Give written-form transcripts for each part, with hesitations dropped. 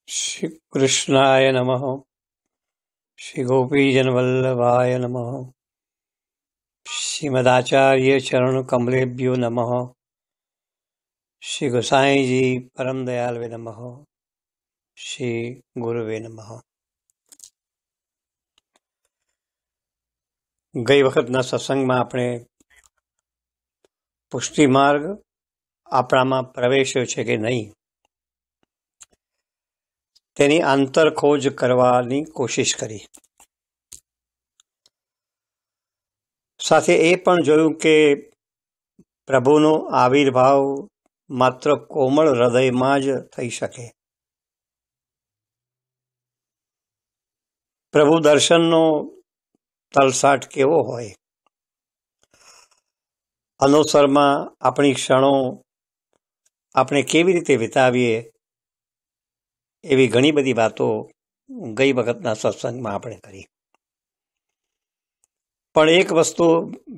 श्री कृष्णाय नमः। श्री गोपीजन वल्लभाय नमः। श्रीमदाचार्य चरण कमलेभ्यो नमः। श्री गोसाई जी परम दयालवे नमः। श्री गुरुवे नमः। ગઈ વખતના સત્સંગમાં આપણે પુષ્ટિ માર્ગ આપણામાં પ્રવેશ્યો છે કે નહીં તેની આંતર ખોજ કરવાની કોશિશ કરી. સાથે એ પણ જોયું કે પ્રભુનો આવિર્ભાવ માત્ર કોમળ હૃદયમાં જ થઈ શકે. પ્રભુ દર્શનનો તલસાટ કેવો હોય, અનુસરમાં આપણી ક્ષણો આપણે કેવી રીતે વિતાવીએ, એવી ઘણી બધી વાતો ગઈ વખતના સત્સંગમાં આપણે કરી. પણ એક વસ્તુ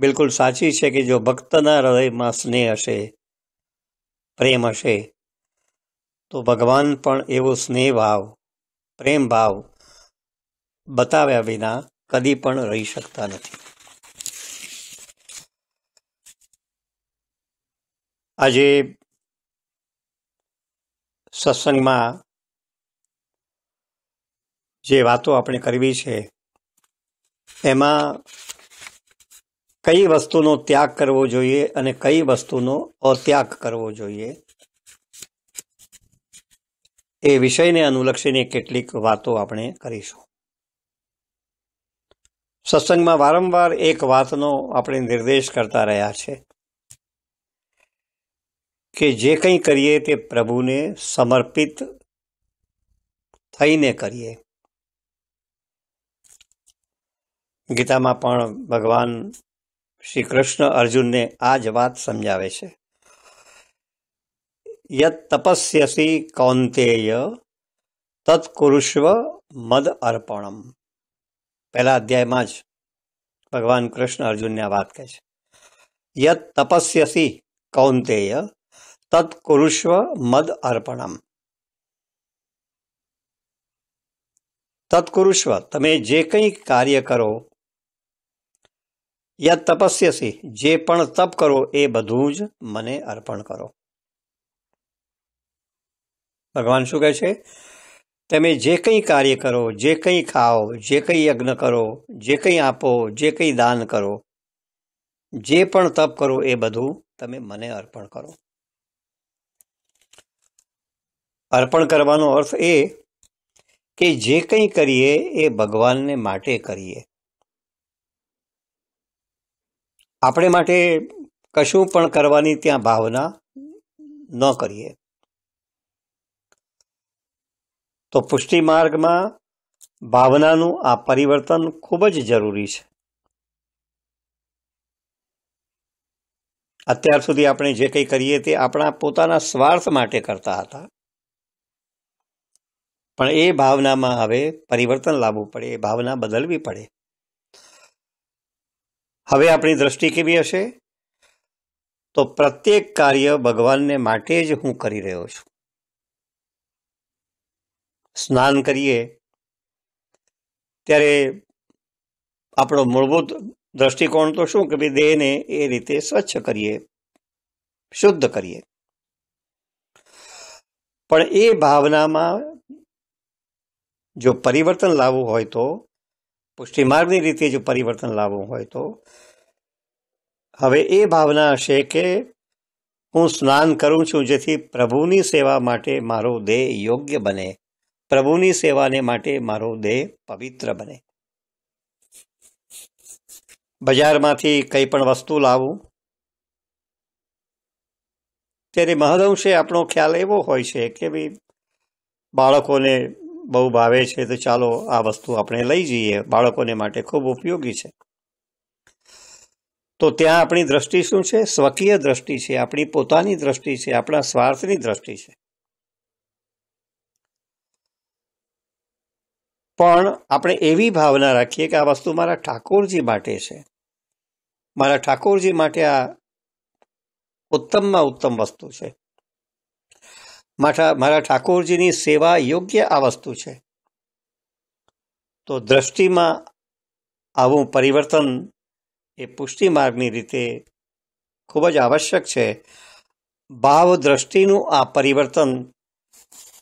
બિલકુલ સાચી છે કે જો ભક્તના હૃદયમાં સ્નેહ હશે, પ્રેમ હશે, તો ભગવાન પણ એવો સ્નેહ ભાવ, પ્રેમ ભાવ બતાવ્યા વિના કદી પણ રહી શકતા નથી. આજે સત્સંગમાં જે વાતો આપણે કરવી છે એમાં કઈ વસ્તુનો ત્યાગ કરવો જોઈએ અને કઈ વસ્તુનો અત્યાગ કરવો જોઈએ એ વિષયને અનુલક્ષીને કેટલીક વાતો આપણે કરીશું. સત્સંગમાં વારંવાર એક વાતનો આપણે નિર્દેશ કરતા રહ્યા છે કે જે કંઈ કરીએ તે પ્રભુને સમર્પિત થઈને કરીએ. ગીતામાં પણ ભગવાન શ્રી કૃષ્ણ અર્જુનને આ જ વાત સમજાવે છે. યત તપસ્યસી કૌંતેય તત્ કુરુષ્વ મદ અર્પણમ. પહેલા અધ્યાયમાં જ ભગવાન કૃષ્ણ અર્જુનને આ વાત કહે છે. યત તપસ્યસી કૌંતેય તત્ કુરુષ્વ મદ અર્પણમ. તત્કુરુષ્વ, તમે જે કંઈ કાર્ય કરો, યત તપસ્યસી, જે પણ તપ કરો એ બધું જ મને અર્પણ કરો. ભગવાન શું કહે છે? તમે જે કંઈ કાર્ય કરો, જે કંઈ ખાઓ, જે કંઈ યજ્ઞ કરો, જે કંઈ આપો, જે કંઈ દાન કરો, જે પણ તપ કરો એ બધું તમે મને અર્પણ કરો. અર્પણ કરવાનો અર્થ એ કે જે કંઈ કરીએ એ ભગવાનને માટે કરીએ. આપણે માટે કશું પણ કરવાની ત્યાં ભાવના ન કરીએ. તો પુષ્ટિ માર્ગમાં ભાવનાનું આ પરિવર્તન ખૂબ જ જરૂરી છે. અત્યાર સુધી આપણે જે કંઈ કરીએ તે આપણા પોતાના સ્વાર્થ માટે કરતા હતા, પણ એ ભાવનામાં હવે પરિવર્તન લાવવું પડે, એ ભાવના બદલવી પડે. હવે આપણી દ્રષ્ટિ કેવી હશે? તો પ્રત્યેક કાર્ય ભગવાનને માટે જ હું કરી રહ્યો છું. સ્નાન કરીએ ત્યારે આપણો મૂળભૂત દ્રષ્ટિકોણ તો શું કે ભાઈ દેહને એ રીતે સ્વચ્છ કરીએ, શુદ્ધ કરીએ. પણ એ ભાવનામાં જો પરિવર્તન લાવવું હોય તો, પુષ્ટિ માર્ગની રીતે જો પરિવર્તન લાવવું હોય તો હવે એ ભાવના હશે કે હું સ્નાન કરું છું જેથી પ્રભુની સેવા માટે મારો દેહ યોગ્ય બને, પ્રભુની સેવાને માટે મારો દેહ પવિત્ર બને. બજારમાંથી કંઈ પણ વસ્તુ લાવું ત્યારે મહદઅંશે આપણો ખ્યાલ એવો હોય છે કે ભાઈ બાળકોને બહુ ભાવે છે તો ચાલો આ વસ્તુ આપણે લઈ જઈએ, બાળકોને માટે ખૂબ ઉપયોગી છે. તો ત્યાં આપણી દ્રષ્ટિ શું છે? સ્વકીય દ્રષ્ટિ છે, આપણી પોતાની દ્રષ્ટિ છે, આપણા સ્વાર્થની દ્રષ્ટિ છે. પણ આપણે એવી ભાવના રાખીએ કે આ વસ્તુ મારા ઠાકોરજી માટે છે, મારા ઠાકોરજી માટે આ ઉત્તમમાં ઉત્તમ વસ્તુ છે. મારા ઠાકોરજીની સેવા યોગ્ય આ વસ્તુ છે. તો દ્રષ્ટિમાં આવું પરિવર્તન એ પુષ્ટિ માર્ગની રીતે ખૂબ જ આવશ્યક છે. ભાવ દ્રષ્ટિનું આ પરિવર્તન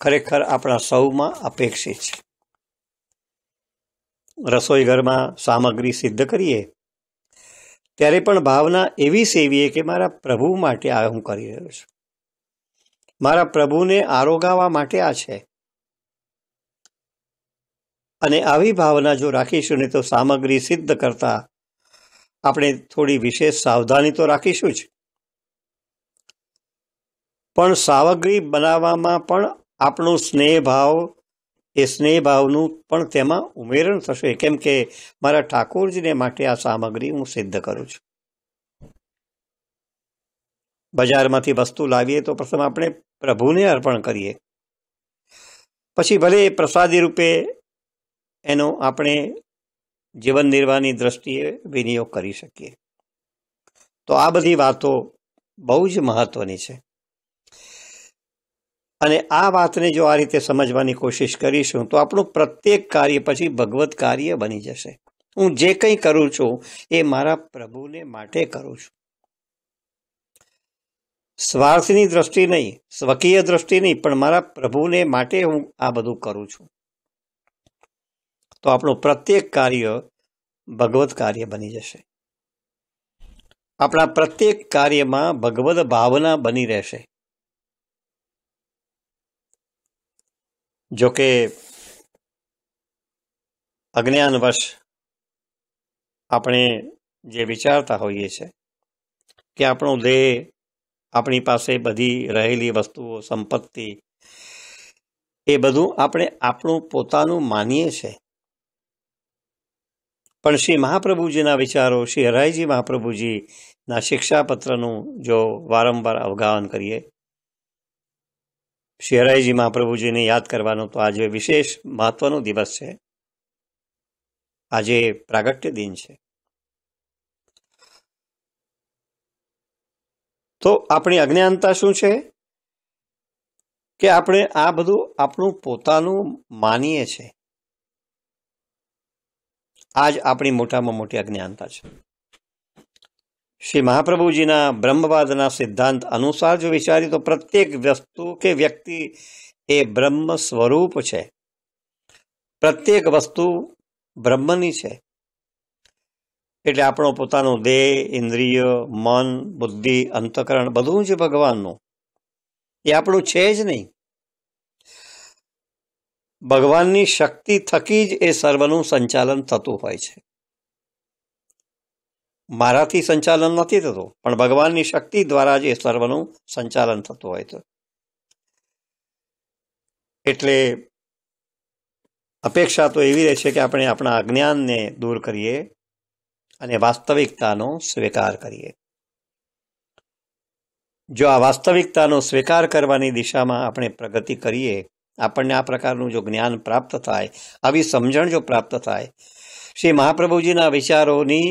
ખરેખર આપણા સૌમાં અપેક્ષિત છે. રસોઈ ઘરમાં સામગ્રી સિદ્ધ કરીએ ત્યારે પણ ભાવના એવી સેવીએ કે મારા પ્રભુ માટે આ હું કરી રહ્યો છું, મારા પ્રભુને આરોગાવા માટે આ છે. અને આવી ભાવના જો રાખીશું ને તો સામગ્રી સિદ્ધ કરતા આપણે થોડી વિશેષ સાવધાની તો રાખીશું જ, પણ સામગ્રી બનાવવામાં પણ આપણું સ્નેહ ભાવ, એ સ્નેહ ભાવનું પણ તેમાં ઉમેરણ થશે. કેમ કે મારા ઠાકોરજીને માટે આ સામગ્રી હું સિદ્ધ કરું છું. બજારમાંથી વસ્તુ લાવીએ તો પ્રથમ આપણે પ્રભુને અર્પણ કરીએ, પછી ભલે પ્રસાદી રૂપે એનો આપણે જીવન નિર્વાહની દ્રષ્ટિએ વિનિયોગ કરી શકીએ. તો આ બધી વાતો બહુ જ મહત્વની છે. અને આ વાતને જો આ રીતે સમજવાની કોશિશ કરીશું તો આપણું પ્રત્યેક કાર્ય પછી ભગવત કાર્ય બની જશે. હું જે કંઈ કરું છું એ મારા પ્રભુને માટે કરું છું. સ્વાર્થની દ્રષ્ટિ નહીં, સ્વકીય દ્રષ્ટિ નહીં, પણ મારા પ્રભુને માટે હું આ બધું કરું છું. તો આપણું પ્રત્યેક કાર્ય ભગવત કાર્ય બની જશે. આપણા પ્રત્યેક કાર્યમાં ભગવદ ભાવના બની રહેશે. જોકે અજ્ઞાનવશ આપણે જે વિચારતા હોઈએ છીએ કે આપણો દેહ, આપણી પાસે બધી રહેલી વસ્તુઓ, સંપત્તિ, એ બધું આપણે આપણું પોતાનું માનીએ છીએ. પણ શ્રી મહાપ્રભુજીના વિચારો, શ્રી હરાયજી મહાપ્રભુજીના શિક્ષાપત્રનું જો વારંવાર અવગાહન કરીએ, શ્રી હરાયજી મહાપ્રભુજીને યાદ કરવાનો તો આજે વિશેષ મહત્વનો દિવસ છે. આજે પ્રાગટ્ય દિન છે. તો આપણી અજ્ઞાનતા શું છે કે આપણે આ બધું આપણું પોતાનું માનીએ છીએ. આ જ આપણી મોટામાં મોટી અજ્ઞાનતા છે. શ્રી મહાપ્રભુજીના બ્રહ્મવાદના સિદ્ધાંત અનુસાર જો વિચારીએ તો પ્રત્યેક વસ્તુ કે વ્યક્તિ એ બ્રહ્મ સ્વરૂપ છે. પ્રત્યેક વસ્તુ બ્રહ્મની છે. એટલે આપણો પોતાનો દેહ, ઇન્દ્રિય, મન, બુદ્ધિ, અંતઃકરણ બધું જ ભગવાનનું, એ આપણું છે જ નહીં. ભગવાનની શક્તિ થકી જ એ સર્વનું સંચાલન થતું હોય છે. મારાથી સંચાલન નથી થતું, પણ ભગવાનની શક્તિ દ્વારા જ એ સર્વનું સંચાલન થતું હોય છે. એટલે અપેક્ષા તો એવી રહે છે કે આપણે આપણા અજ્ઞાનને દૂર કરીએ અને વાસ્તવિકતાનો સ્વીકાર કરીએ. જો આ વાસ્તવિકતાનો સ્વીકાર કરવાની દિશામાં આપણે પ્રગતિ કરીએ, આપણને આ પ્રકારનું જો જ્ઞાન પ્રાપ્ત થાય, આવી સમજણ જો પ્રાપ્ત થાય, શ્રી મહાપ્રભુજીના વિચારોની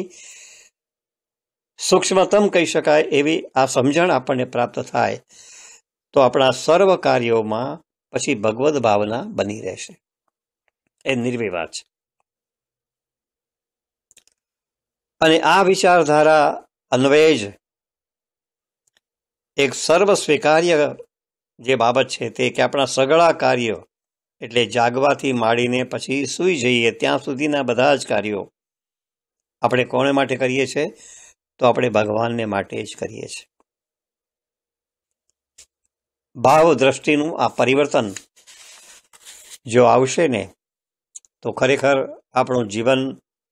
સૂક્ષ્મતમ કહી શકાય એવી આ સમજણ આપણને પ્રાપ્ત થાય, તો આપણા સર્વ કાર્યોમાં પછી ભગવદ ભાવના બની રહેશે. એ નિર્વિવાદ છે. અને આ વિચારધારા અન્વયે જ એક સર્વ સ્વીકાર્ય જે બાબત છે તે કે આપણા સગળા કાર્યો, એટલે જાગવાથી માંડીને પછી સૂઈ જઈએ ત્યાં સુધીના બધા જ કાર્યો આપણે કોને માટે કરીએ છીએ? તો આપણે ભગવાનને માટે જ કરીએ છીએ. ભાવ દ્રષ્ટિનું આ પરિવર્તન જો આવશે ને તો ખરેખર આપણું જીવન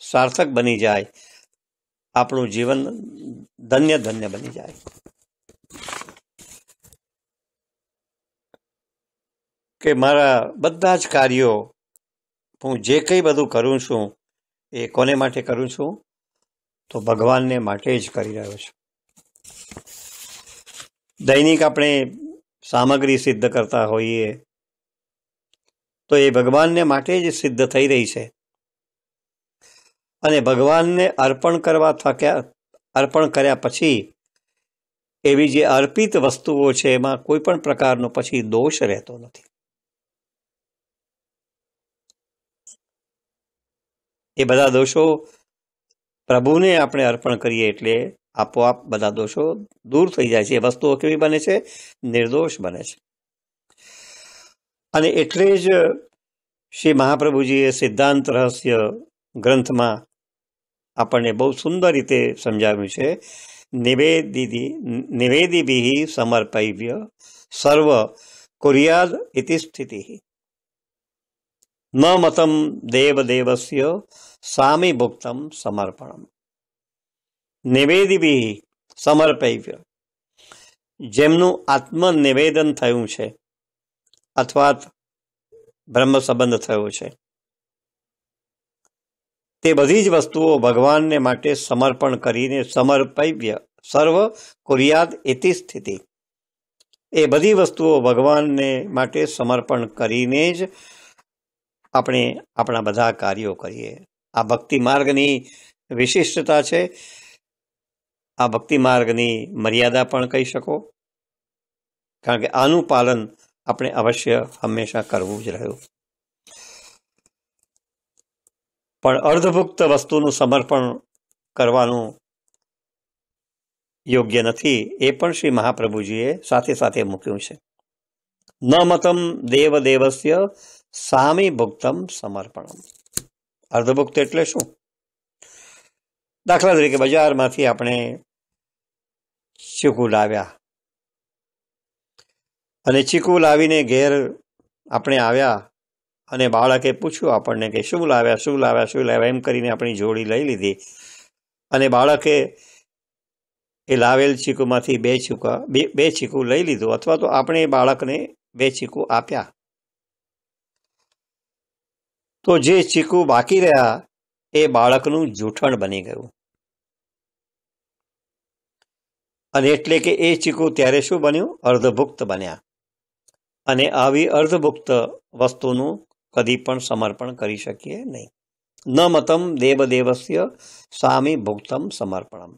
સાર્થક બની જાય, આપણું જીવન ધન્ય ધન્ય બની જાય. કે મારા બધા જ કાર્યો હું જે કંઈ બધું કરું છું એ કોને માટે કરું છું? તો ભગવાનને માટે જ કરી રહ્યો છું. દૈનિક આપણે સામગ્રી સિદ્ધ કરતા હોઈએ તો એ ભગવાનને માટે જ સિદ્ધ થઈ રહી છે. અને ભગવાનને અર્પણ કર્યા પછી એવી જે અર્પિત વસ્તુઓ છે એમાં કોઈ પણ પ્રકારનો પછી દોષ રહેતો નથી. એ બધા દોષો પ્રભુને આપણે અર્પણ કરીએ એટલે આપોઆપ બધા દોષો દૂર થઈ જાય છે. એ વસ્તુઓ કેવી બને છે? નિર્દોષ બને છે. અને એટલે જ શ્રી મહાપ્રભુજીએ સિદ્ધાંત રહસ્ય ગ્રંથમાં આપણને બહુ સુંદર રીતે સમજાવ્યું છે. નિવેદિભિ સમર્પય્ય સર્વ કુર્યાદ ઇતિ સ્થિતિ ન મતમ દેવદેવસ્ય સામી ભુક્તમ સમર્પણમ. નિવેદિભિ સમર્પય્ય, જેમનું આત્મનિવેદન થયું છે અથવા બ્રહ્મ સંબંધ થયો છે, તે બધી જ વસ્તુઓ ભગવાનને માટે સમર્પણ કરીને સમર્પય્ય સર્વ કુર્યાદ ઇતિ સ્થિતિ, એ બધી વસ્તુઓ ભગવાનને માટે સમર્પણ કરીને જ આપણે આપણા બધા કાર્યો કરીએ. આ ભક્તિ માર્ગની વિશિષ્ટતા છે. આ ભક્તિ માર્ગની મર્યાદા પણ કહી શકો, કારણ કે આનું પાલન આપણે અવશ્ય હંમેશા કરવું જ રહ્યું. પણ અર્ધભુક્ત વસ્તુનું સમર્પણ કરવાનું યોગ્ય નથી. એ પણ શ્રી મહાપ્રભુજીએ સાથે સાથે મૂક્યું છે. ન મતમ દેવદેવસ્ય સામી ભુક્તમ સમર્પણમ. અર્ધભુક્ત એટલે શું? દાખલા તરીકે બજારમાંથી આપણે ચીકુ લાવ્યા અને ચીકુ લાવીને ઘેર આપણે આવ્યા અને બાળકે પૂછ્યું આપણને કે શું લાવ્યા એમ કરીને આપણી જોડી લઈ લીધી અને બાળકે એ લાવેલ ચીકુમાંથી બે ચીકુ લઈ લીધું, અથવા તો આપણે એ બાળકને 2 ચીકુ આપ્યા. તો જે ચીકુ બાકી રહ્યા એ બાળકનું જૂઠણ બની ગયું. અને એટલે કે એ ચીકુ ત્યારે શું બન્યું? અર્ધભુક્ત બન્યા. અને આવી અર્ધભુક્ત વસ્તુનું કદી પણ સમર્પણ કરી શકીએ નહીં. ન મતમ દેવદેવસ્ય સામી ભુક્તમ સમર્પણમ.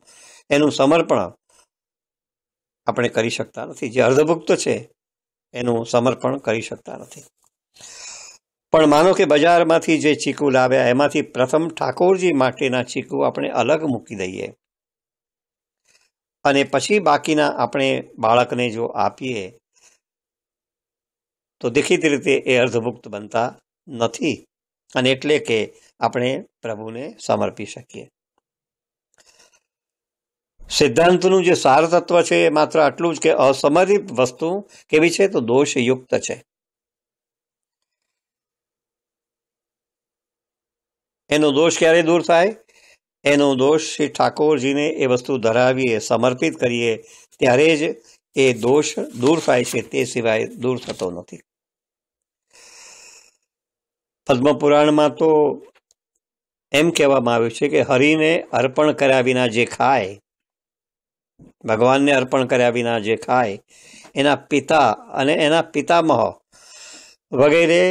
એનું સમર્પણ આપણે કરી શકતા નથી. જે અર્ધભુક્ત છે એનું સમર્પણ કરી શકતા નથી. પણ માનો કે બજારમાંથી જે ચીકુ લાવ્યા એમાંથી પ્રથમ ઠાકોરજી માટેના ચીકુ આપણે અલગ મૂકી દઈએ અને પછી બાકીના આપણે બાળકને જો આપીએ તો દેખીતી રીતે એ અર્ધભુક્ત બનતા નથી. અને એટલે કે આપણે પ્રભુને સમર્પી શકીએ. સિદ્ધાંતનું જે સાર તત્વ છે એ માત્ર આટલું જ કે અસમર્પિત વસ્તુ કેવી છે? તો દોષયુક્ત છે. એનો દોષ ક્યારે દૂર થાય? એનો દોષ શ્રી ઠાકોરજીને એ વસ્તુ ધરાવીએ, સમર્પિત કરીએ ત્યારે જ એ દોષ દૂર થાય છે. તે સિવાય દૂર થતો નથી. પદ્મપુરાણમાં તો એમ કહેવામાં આવ્યું છે કે હરિને અર્પણ કર્યા વિના જે ખાય, ભગવાનને અર્પણ કર્યા વિના જે ખાય, એના પિતા અને એના પિતામહ વગેરે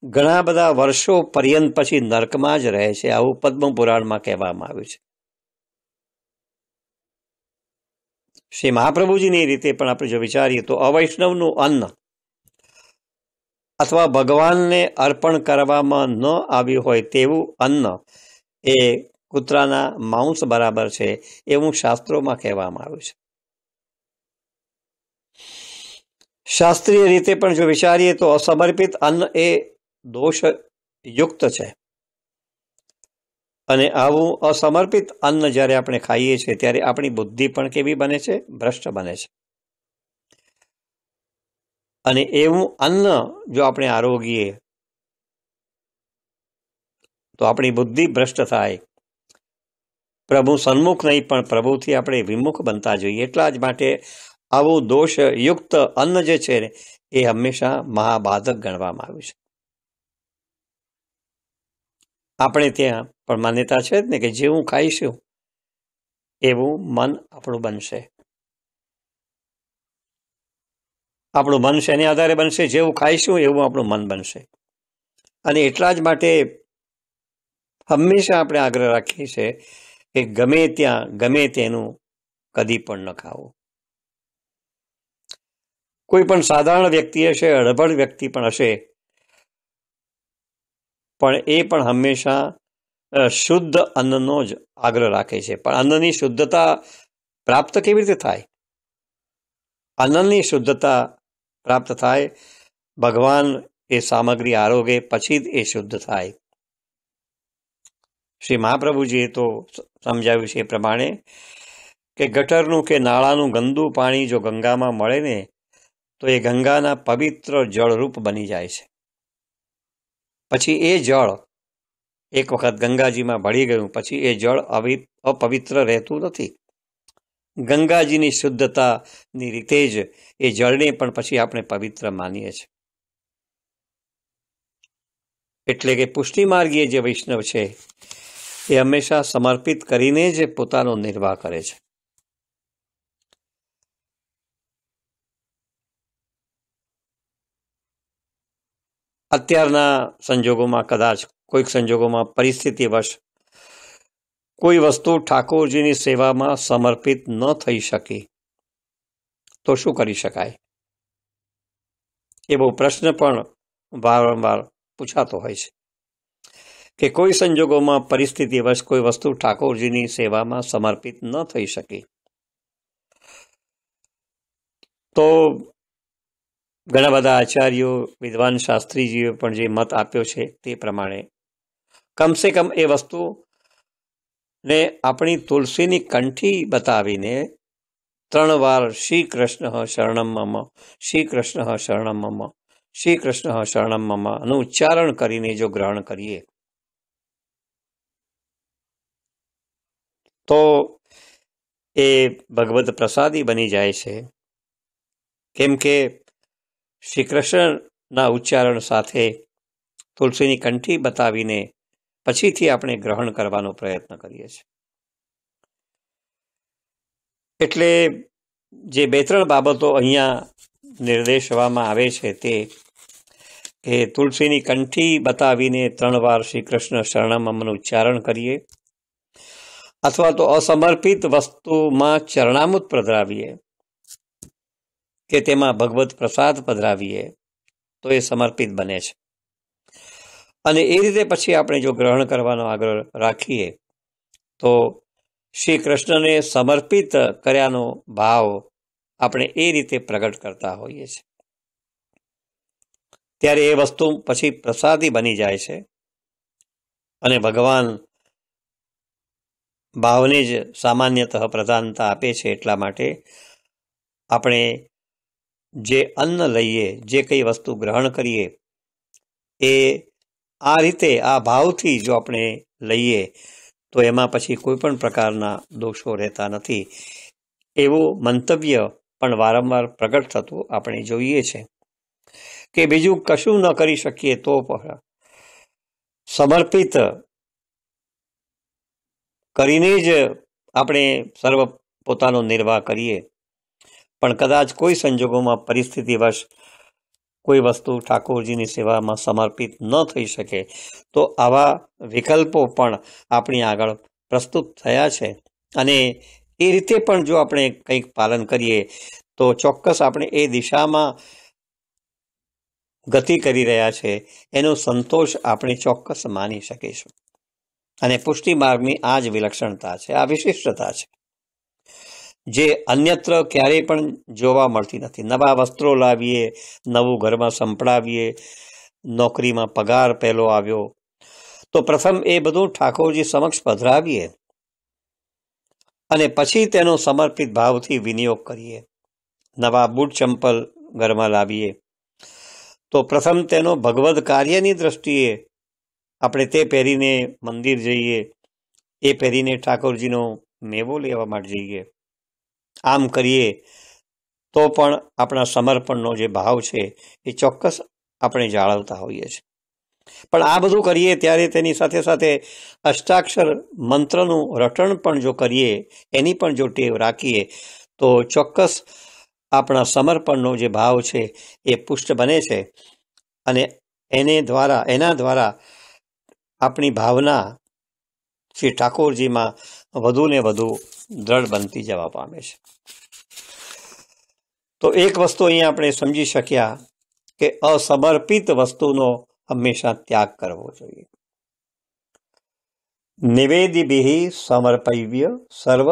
ઘણા બધા વર્ષો પર્યંત પછી નર્કમાં જ રહે છે. આવું પદ્મપુરાણમાં કહેવામાં આવ્યું છે. શ્રી મહાપ્રભુજીની રીતે પણ આપણે જો વિચારીએ તો અવૈષ્ણવનું અન્ન અથવા ભગવાનને અર્પણ કરવામાં ન આવ્યું હોય તેવું અન્ન એ કૂતરાના માંસ બરાબર છે એવું શાસ્ત્રોમાં કહેવામાં આવ્યું છે. શાસ્ત્રીય રીતે પણ જો વિચારીએ તો અસમર્પિત અન્ન એ દોષયુક્ત છે. અને આવું અસમર્પિત અન્ન જ્યારે આપણે ખાઈએ છીએ ત્યારે આપણી બુદ્ધિ પણ કેવી બને છે? ભ્રષ્ટ બને છે. અને એવું અન્ન જો આપણે આરોગીએ તો આપણી બુદ્ધિ ભ્રષ્ટ થાય. પ્રભુ સન્મુખ નહીં પણ પ્રભુથી આપણે વિમુખ બનતા જોઈએ. એટલા જ માટે આવું દોષયુક્ત અન્ન જે છે એ હંમેશા મહાબાધક ગણવામાં આવ્યું છે. આપણે ત્યાં પણ માન્યતા છે જ ને કે જેવું ખાઈશું એવું મન આપણું બનશે. આપણું મન શેને આધારે બનશે? જેવું ખાઈશું એવું આપણું મન બનશે. અને એટલા જ માટે હંમેશા આપણે આગ્રહ રાખીએ છીએ કે ગમે ત્યાં ગમે તેનું કદી પણ ન ખાવું. કોઈ પણ સાધારણ વ્યક્તિ હશે, અડભડ વ્યક્તિ પણ હશે, પણ એ પણ હંમેશા શુદ્ધ અન્નનો જ આગ્રહ રાખે છે. પણ અન્નની શુદ્ધતા પ્રાપ્ત કેવી રીતે થાય? અન્નની શુદ્ધતા પ્રાપ્ત થાય ભગવાન એ સામગ્રી આરોગે પછી જ એ શુદ્ધ થાય. શ્રી મહાપ્રભુજીએ તો સમજાવ્યું છે એ પ્રમાણે કે ગટરનું કે નાળાનું ગંદુ પાણી જો ગંગામાં મળે ને તો એ ગંગાના પવિત્ર જળરૂપ બની જાય છે. પછી એ જળ એક વખત ગંગાજીમાં ભળી ગયું પછી એ જળ અપવિત્ર રહેતું નથી. ગંગાજીની શુદ્ધતાની રીતે જ એ જળને પણ પછી આપણે પવિત્ર માનીએ છીએ. એટલે કે પુષ્ટિમાર્ગીય જે વૈષ્ણવ છે એ હંમેશા સમર્પિત કરીને જ પોતાનો નિર્વાહ કરે છે. અત્યારના સંજોગોમાં કદાચ કોઈક સંજોગોમાં પરિસ્થિતિવશ કોઈ વસ્તુ ઠાકોરજીની સેવામાં સમર્પિત ન થઈ શકી તો શું કરી શકાય? એવો પ્રશ્ન પણ વારંવાર પૂછાતો હોય છે કે કોઈ સંજોગોમાં પરિસ્થિતિવશ કોઈ વસ્તુ ઠાકોરજીની સેવામાં સમર્પિત ન થઈ શકી તો ઘણા બધા આચાર્યો, વિદ્વાન શાસ્ત્રીજીઓ પણ જે મત આપ્યો છે તે પ્રમાણે કમસે કમ એ વસ્તુને આપણી તુલસીની કંઠી બતાવીને 3 વાર શ્રી કૃષ્ણ શરણમ મમ, શ્રી કૃષ્ણ શરણમ મમ, શ્રી કૃષ્ણ શરણમ મમ નું ઉચ્ચારણ કરીને જો ગ્રહણ કરીએ તો એ ભગવદ પ્રસાદી બની જાય છે. કેમ કે શ્રી કૃષ્ણના ઉચ્ચારણ સાથે તુલસીની કંઠી બતાવીને પછીથી આપણે ગ્રહણ કરવાનો પ્રયત્ન કરીએ છીએ. એટલે જે 2-3 બાબતો અહીંયા નિર્દેશવામાં આવે છે તે કે તુલસીની કંઠી બતાવીને 3 વાર શ્રી કૃષ્ણ શરણમનું ઉચ્ચારણ કરીએ અથવા તો અસમર્પિત વસ્તુમાં ચરણામૃત પધરાવીએ કે તેમાં ભગવત પ્રસાદ પધરાવીએ તો એ સમર્પિત બને છે. અને એ રીતે પછી આપણે જો ગ્રહણ કરવાનો આગ્રહ રાખીએ તો શ્રી કૃષ્ણને સમર્પિત કર્યાનો ભાવ આપણે એ રીતે પ્રગટ કરતા હોઈએ છીએ. ત્યારે એ વસ્તુ પછી પ્રસાદી બની જાય છે અને ભગવાન ભાવને જ સામાન્યતઃ પ્રધાનતા આપે છે. એટલા માટે આપણે જે અન્ન લઈએ, જે કઈ વસ્તુ ગ્રહણ કરીએ એ આ રીતે આ ભાવથી જો આપણે લઈએ તો એમાં પછી કોઈ પણ પ્રકારના દોષો રહેતા નથી. એવું મંતવ્ય પણ વારંવાર પ્રગટ થતું આપણે જોઈએ છે કે બીજું કશું ન કરી શકીએ તો પણ સમર્પિત કરીને જ આપણે સર્વ પોતાનો નિર્વાહ કરીએ. પણ કદાચ કોઈ સંજોગોમાં પરિસ્થિતિવશ કોઈ વસ્તુ ઠાકોરજીની સેવામાં સમર્પિત ન થઈ શકે તો આવા વિકલ્પો પણ આપણી આગળ પ્રસ્તુત થયા છે. અને એ રીતે પણ જો આપણે કંઈક પાલન કરીએ તો ચોક્કસ આપણે એ દિશામાં ગતિ કરી રહ્યા છે એનો સંતોષ આપણે ચોક્કસ માની શકીશું. અને પુષ્ટિ માર્ગની આ જ વિલક્ષણતા છે, આ વિશિષ્ટતા છે જે અન્યત્ર ક્યારેય પણ જોવા મળતી નથી. નવા વસ્ત્રો લાવીએ, નવું ઘરમાં સંપડાવીએ, નોકરીમાં પગાર પહેલો આવ્યો તો પ્રથમ એ બધું ઠાકોરજી સમક્ષ પધરાવીએ અને પછી તેનો સમર્પિત ભાવથી વિનિયોગ કરીએ. નવા બૂટ ચંપલ ઘરમાં લાવીએ તો પ્રથમ તેનો ભગવદ કાર્યની દ્રષ્ટિએ આપણે તે પહેરીને મંદિર જઈએ, એ પહેરીને ઠાકોરજીનો મેવો લેવા માટે જઈએ. આમ કરીએ તો પણ આપણા સમર્પણનો જે ભાવ છે એ ચોક્કસ આપણે જાળવતા હોઈએ છીએ. પણ આ બધું કરીએ ત્યારે તેની સાથે સાથે અષ્ટાક્ષર મંત્રનું રટણ પણ જો કરીએ, એની પણ જો ટેવ રાખીએ તો ચોક્કસ આપણા સમર્પણનો જે ભાવ છે એ પુષ્ટ બને છે અને એના દ્વારા આપણી ભાવના શ્રી ઠાકોરજીમાં વધુ ને વધુ દ્રઢ બનતી જવા પામે છે. તો એક વસ્તુ અહીંયા આપણે સમજી શક્યા કે અસમર્પિત વસ્તુનો હંમેશા ત્યાગ કરવો જોઈએ. નિવેદિભિઃ સમર્પય્ય સર્વ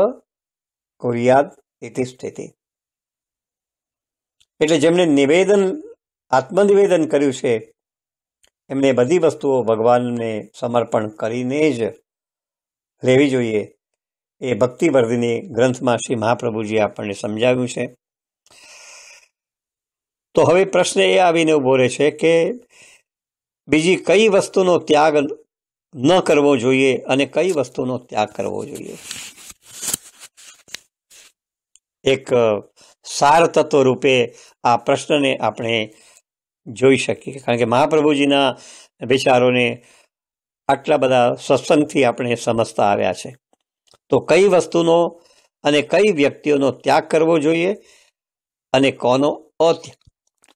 કુર્યાદ ઇતિ સ્થિતિ. એટલે જેમણે આત્મનિવેદન કર્યું છે એમને બધી વસ્તુઓ ભગવાનને સમર્પણ કરીને જ લેવી જોઈએ. એ ભક્તિવર્ધિની ગ્રંથમાં શ્રી મહાપ્રભુજીએ આપણને સમજાવ્યું છે. તો હવે પ્રશ્ન એ આવીને ઉભો રહે છે કે બીજી કઈ વસ્તુનો ત્યાગ ન કરવો જોઈએ અને કઈ વસ્તુનો ત્યાગ કરવો જોઈએ. એક સાર તત્વ રૂપે આ પ્રશ્નને આપણે જોઈ શકીએ, કારણ કે મહાપ્રભુજીના વિચારોને આટલા બધા સત્સંગથી આપણે સમજતા આવ્યા છે. તો કઈ વસ્તુનો અને કઈ વ્યક્તિઓનો ત્યાગ કરવો જોઈએ અને કોનો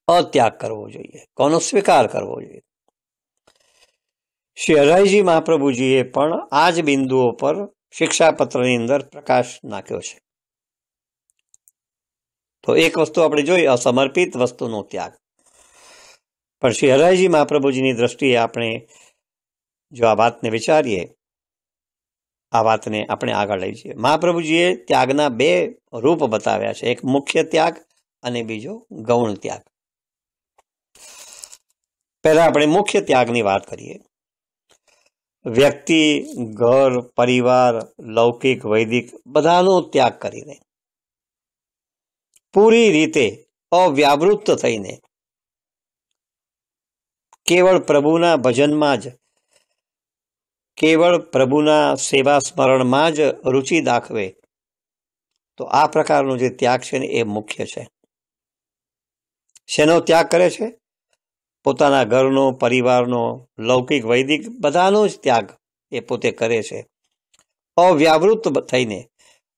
અત્યાગ કરવો જોઈએ, કોનો સ્વીકાર કરવો જોઈએ. શ્રી હરિજી મહાપ્રભુજીએ પણ આ જ બિંદુઓ પર શિક્ષાપત્રની અંદર પ્રકાશ નાખ્યો છે. તો એક વસ્તુ આપણે જોઈ અસમર્પિત વસ્તુનો ત્યાગ, પણ શ્રી હરિજી મહાપ્રભુજીની દ્રષ્ટિએ આપણે જો આ વાતને વિચારીએ, આ વાતને આપણે આગળ લઈ જઈએ. મહાપ્રભુજીએ ત્યાગના બે રૂપ બતાવ્યા છે, એક મુખ્ય ત્યાગ અને બીજો ગૌણ ત્યાગ. પહેલા આપણે મુખ્ય ત્યાગની વાત કરીએ. વ્યક્તિ, ઘર, પરિવાર, લૌકિક, વૈદિક બધાનો ત્યાગ કરીને પૂરી રીતે અવ્યાવૃત્ત થઈને કેવળ પ્રભુના ભજનમાં જ, કેવળ પ્રભુના સેવા સ્મરણમાં જ રુચિ દાખવે, તો આ પ્રકારનો જે ત્યાગ છે ને એ મુખ્ય છે. શેનો ત્યાગ કરે છે? પોતાના ઘરનો, પરિવારનો, લૌકિક, વૈદિક બધાનો જ ત્યાગ એ પોતે કરે છે. અવ્યાવૃત્ત થઈને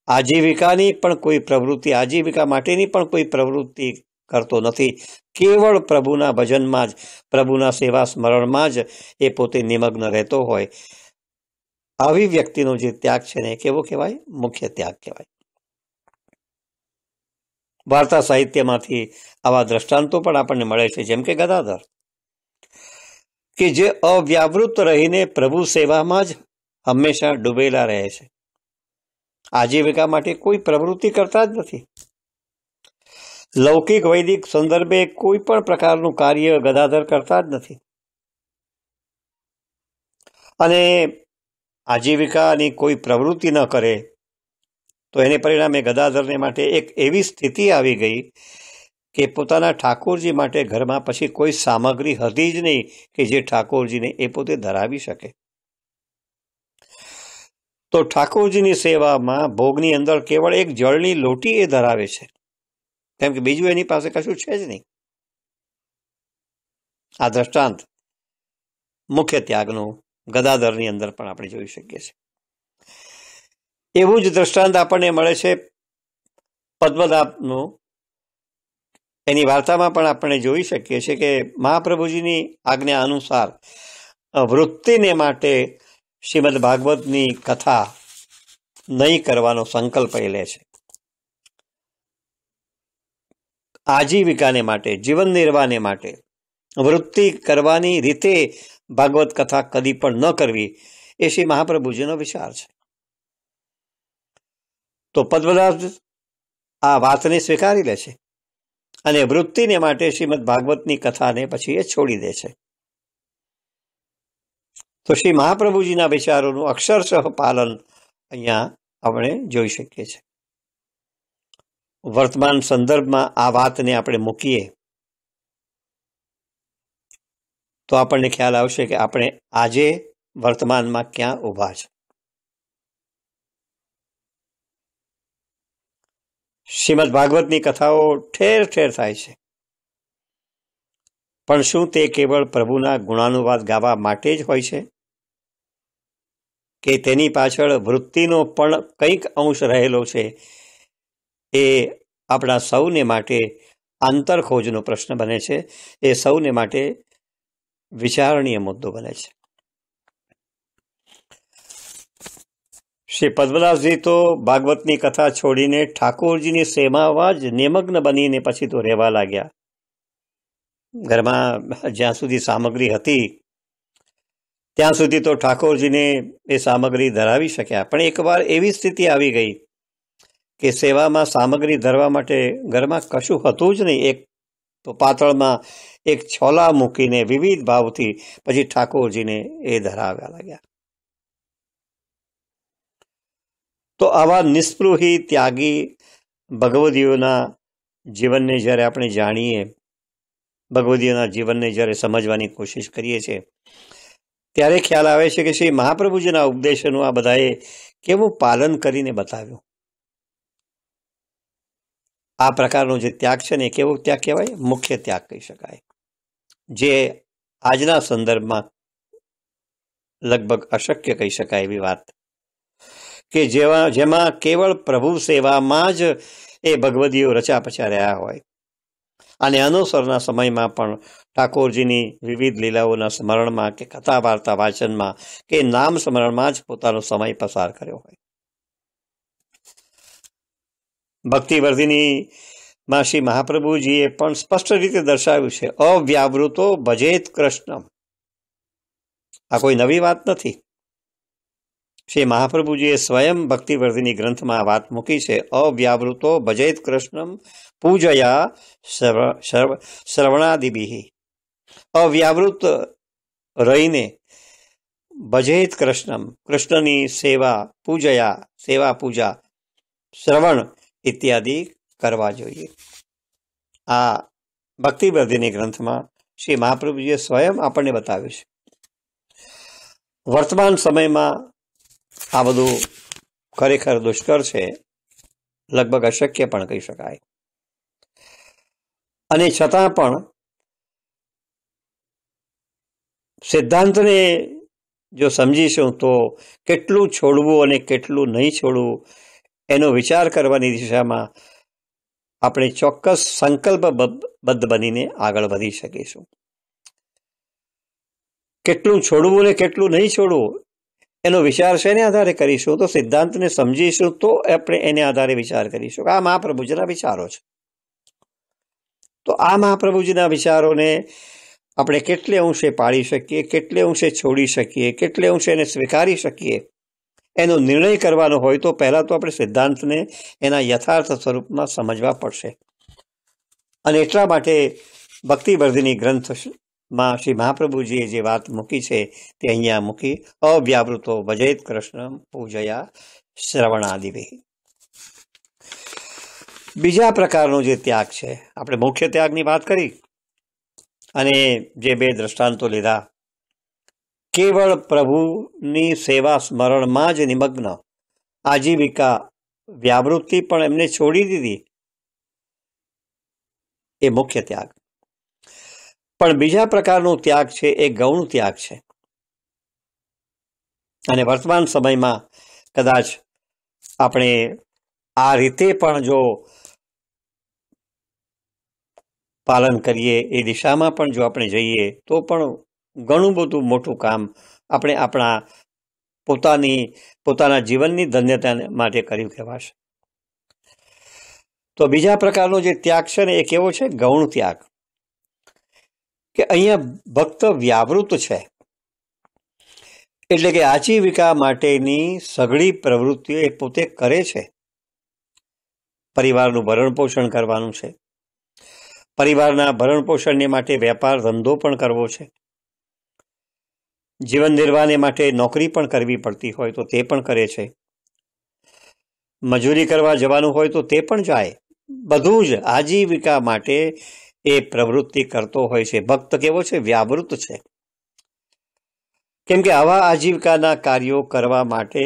આજીવિકાની પણ કોઈ પ્રવૃત્તિ, આજીવિકા માટેની પણ કોઈ પ્રવૃત્તિ કરતો નથી. કેવળ પ્રભુના ભજનમાં જ, પ્રભુના સેવા સ્મરણમાં જ એ પોતે નિમગ્ન રહેતો હોય. આવી વ્યક્તિનો જે ત્યાગ છે ને કેવો કહેવાય? મુખ્ય ત્યાગ કહેવાય. વાર્તા સાહિત્યમાંથી આવા દ્રષ્ટાંતો પણ આપણને મળે છે, જેમ કે ગદાધર, કે જે અવ્યાવૃત્ત રહીને પ્રભુ સેવામાં જ હંમેશા ડૂબેલા રહે છે. આજીવિકા માટે કોઈ પ્રવૃત્તિ કરતા જ નથી. લૌકિક, વૈદિક સંદર્ભે કોઈ પણ પ્રકારનું કાર્ય ગદાધર કરતા જ નથી. અને આજીવિકાની કોઈ પ્રવૃત્તિ ન કરે તો એને પરિણામે ગદાધરને માટે એક એવી સ્થિતિ આવી ગઈ કે પોતાના ઠાકોરજી માટે ઘરમાં પછી કોઈ સામગ્રી હતી જ નહીં કે જે ઠાકોરજીને એ પોતે ધરાવી શકે. તો ઠાકોરજીની સેવામાં ભોગની અંદર કેવળ એક જળની લોટી એ ધરાવે છે, કેમ કે બીજું એની પાસે કશું છે જ નહીં. આ દ્રષ્ટાંત મુખ્ય ત્યાગનું ગદાધરની અંદર પણ આપણે જોઈ શકીએ છીએ. એવું જ દ્રષ્ટાંત આપણને મળે છે પદ્મનાભનું. એની વાર્તામાં પણ આપણે જોઈ શકીએ છીએ કે મહાપ્રભુજીની આજ્ઞા અનુસાર વૃત્તિને માટે શ્રીમદ ભાગવતની કથા નહીં કરવાનો સંકલ્પ એ લે છે. આજીવિકાને માટે, જીવન નિર્વાહને માટે વૃત્તિ કરવાની રીતે ભાગવત કથા કદી પણ ન કરવી, એ શ્રી મહાપ્રભુજીનો વિચાર છે. તો પદ્મનાભ આ વાતને સ્વીકારી લે છે અને વૃત્તિને માટે શ્રીમદ ભાગવતની કથાને પછી એ છોડી દે છે. તો શ્રી મહાપ્રભુજીના વિચારોનું અક્ષરશઃ પાલન અહીંયા આપણે જોઈ શકીએ છીએ. વર્તમાન સંદર્ભમાં આ વાતને આપણે મૂકીએ તો આપણને ખ્યાલ આવશે કે આપણે આજે વર્તમાનમાં ક્યાં ઊભા છે. શ્રીમદ ભાગવતની કથાઓ ઠેર ઠેર થાય છે, પણ શું તે કેવળ પ્રભુના ગુણાનુવાદ ગાવા માટે જ હોય છે કે તેની પાછળ વૃત્તિનો પણ કંઈક અંશ રહેલો છે? એ આપણા સૌને માટે આંતરખોજનો પ્રશ્ન બને છે. એ સૌને માટે વિચારણીય મુદ્દો બને છે. શ્રી પદ્મનાભજી તો ભાગવતની કથા છોડીને ઠાકોરજીની સેવામાં જ નિમગ્ન બનીને પછી તો રહેવા લાગ્યા. ઘરમાં જ્યાં સુધી સામગ્રી હતી ત્યાં સુધી તો ઠાકોરજીને એ સામગ્રી ધરાવી શક્યા, પણ એકવાર એવી સ્થિતિ આવી ગઈ કે સેવામાં સામગ્રી ધરવા માટે ઘરમાં કશું હતું જ નહીં. એક તો પાતળમાં એક છોલા મૂકીને વિવિધ ભાવથી પછી ઠાકોરજીને એ ધરાવ્યા લાગ્યા. તો આવા નિસ્પૃહી ત્યાગી ભગવદીઓના જીવનને જ્યારે આપણે જાણીએ, ભગવદીઓના જીવનને જ્યારે સમજવાની કોશિશ કરીએ છીએ, ત્યારે ખ્યાલ આવે છે કે શ્રી મહાપ્રભુજીના ઉપદેશોનું આ બધાએ કેવું પાલન કરીને બતાવ્યું. આ પ્રકારનો જે ત્યાગ છે ને, કેવો ત્યાગ કહેવાય? મુખ્ય ત્યાગ કહી શકાય, જે આજના સંદર્ભમાં લગભગ અશક્ય કહી શકાય એવી વાત, કે જેમાં કેવળ પ્રભુ સેવામાં જ એ ભગવદીઓ રચા પચા રહ્યા હોય અને અનુસરના સમયમાં પણ ઠાકોરજીની વિવિધ લીલાઓના સ્મરણમાં કે કથા વાર્તા વાંચનમાં કે નામ સ્મરણમાં જ પોતાનો સમય પસાર કર્યો હોય. ભક્તિવર્ધિનીમાં શ્રી મહાપ્રભુજીએ પણ સ્પષ્ટ રીતે દર્શાવ્યું છે, અવ્યાવૃતો ભજેત કૃષ્ણમ. આ કોઈ નવી વાત નથી. શ્રી મહાપ્રભુજીએ સ્વયં ભક્તિવર્ધિની ગ્રંથમાં વાત મૂકી છે, અવ્યાવૃતો ભજેત કૃષ્ણમ પૂજયા શ્રવણાદિભિ. અવ્યાવૃત રહીને ભજેત કૃષ્ણમ, કૃષ્ણની સેવા, પૂજયા સેવા પૂજા, શ્રવણ ઇત્યાદિ કરવા જોઈએ. આ ભક્તિવર્ધિની ગ્રંથમાં શ્રી મહાપ્રભુજીએ સ્વયં આપણને બતાવ્યું છે. વર્તમાન સમયમાં આ બધું ખરેખર દુષ્કર છે, લગભગ અશક્ય પણ કહી શકાય. અને છતાં પણ સિદ્ધાંતને જો સમજીશું તો કેટલું છોડવું અને કેટલું નહીં છોડવું એનો વિચાર કરવાની દિશામાં આપણે ચોક્કસ સંકલ્પબદ્ધ બનીને આગળ વધી શકીશું. કેટલું છોડવું ને કેટલું નહીં છોડવું એનો વિચાર શેને આધારે કરીશું? તો સિદ્ધાંતને સમજીશું તો આપણે એને આધારે વિચાર કરીશું. આ મહાપ્રભુજીના વિચારો છે. તો આ મહાપ્રભુજીના વિચારોને આપણે કેટલે અંશે પાળી શકીએ, કેટલે અંશે છોડી શકીએ, કેટલે અંશે એને સ્વીકારી શકીએ, એનો નિર્ણય કરવાનો હોય તો પહેલાં તો આપણે સિદ્ધાંતને એના યથાર્થ સ્વરૂપમાં સમજવા પડશે. અને એટલા માટે ભક્તિવર્ધિની ગ્રંથમાં શ્રી મહાપ્રભુજીએ જે વાત મૂકી છે તે અહીંયા મૂકી, અવ્યાવૃતો ભજેત કૃષ્ણ પૂજયા શ્રવણાદિભિ. બીજા પ્રકારનો જે ત્યાગ છે, આપણે મુખ્ય ત્યાગની વાત કરી અને જે બે દ્રષ્ટાંતો લીધા, કેવળ પ્રભુની સેવા સ્મરણમાં જ નિમગ્ન, આજીવિકા વ્યાવૃત્તિ પણ એમને છોડી દીધી, એ મુખ્ય ત્યાગ. પણ બીજા પ્રકારનો ત્યાગ છે એ ગૌણ ત્યાગ છે. અને વર્તમાન સમયમાં કદાચ આપણે આ રીતે પણ જો પાલન કરીએ, એ દિશામાં પણ જો આપણે જઈએ તો પણ ઘણું બધું મોટું કામ આપણે આપણા પોતાના જીવનની ધન્યતા માટે કર્યું કહેવાશે. તો બીજા પ્રકારનો જે ત્યાગ છે ને એ કેવો છે? ગૌણ ત્યાગ. કે અહીંયા ભક્ત વ્યાવૃત છે, એટલે કે આજીવિકા માટેની સઘળી પ્રવૃત્તિઓ એ પોતે કરે છે. પરિવારનું ભરણ પોષણ કરવાનું છે, પરિવારના ભરણ પોષણને માટે વેપાર ધંધો પણ કરવો છે, જીવન નિર્વાહને માટે નોકરી પણ કરવી પડતી હોય તો તે પણ કરે છે, મજૂરી કરવા જવાનું હોય તો તે પણ જાય. બધું જ આજીવિકા માટે એ પ્રવૃત્તિ કરતો હોય છે. ભક્ત કેવો છે? વ્યાવૃત છે. કેમ કે આવા આજીવિકાના કાર્યો કરવા માટે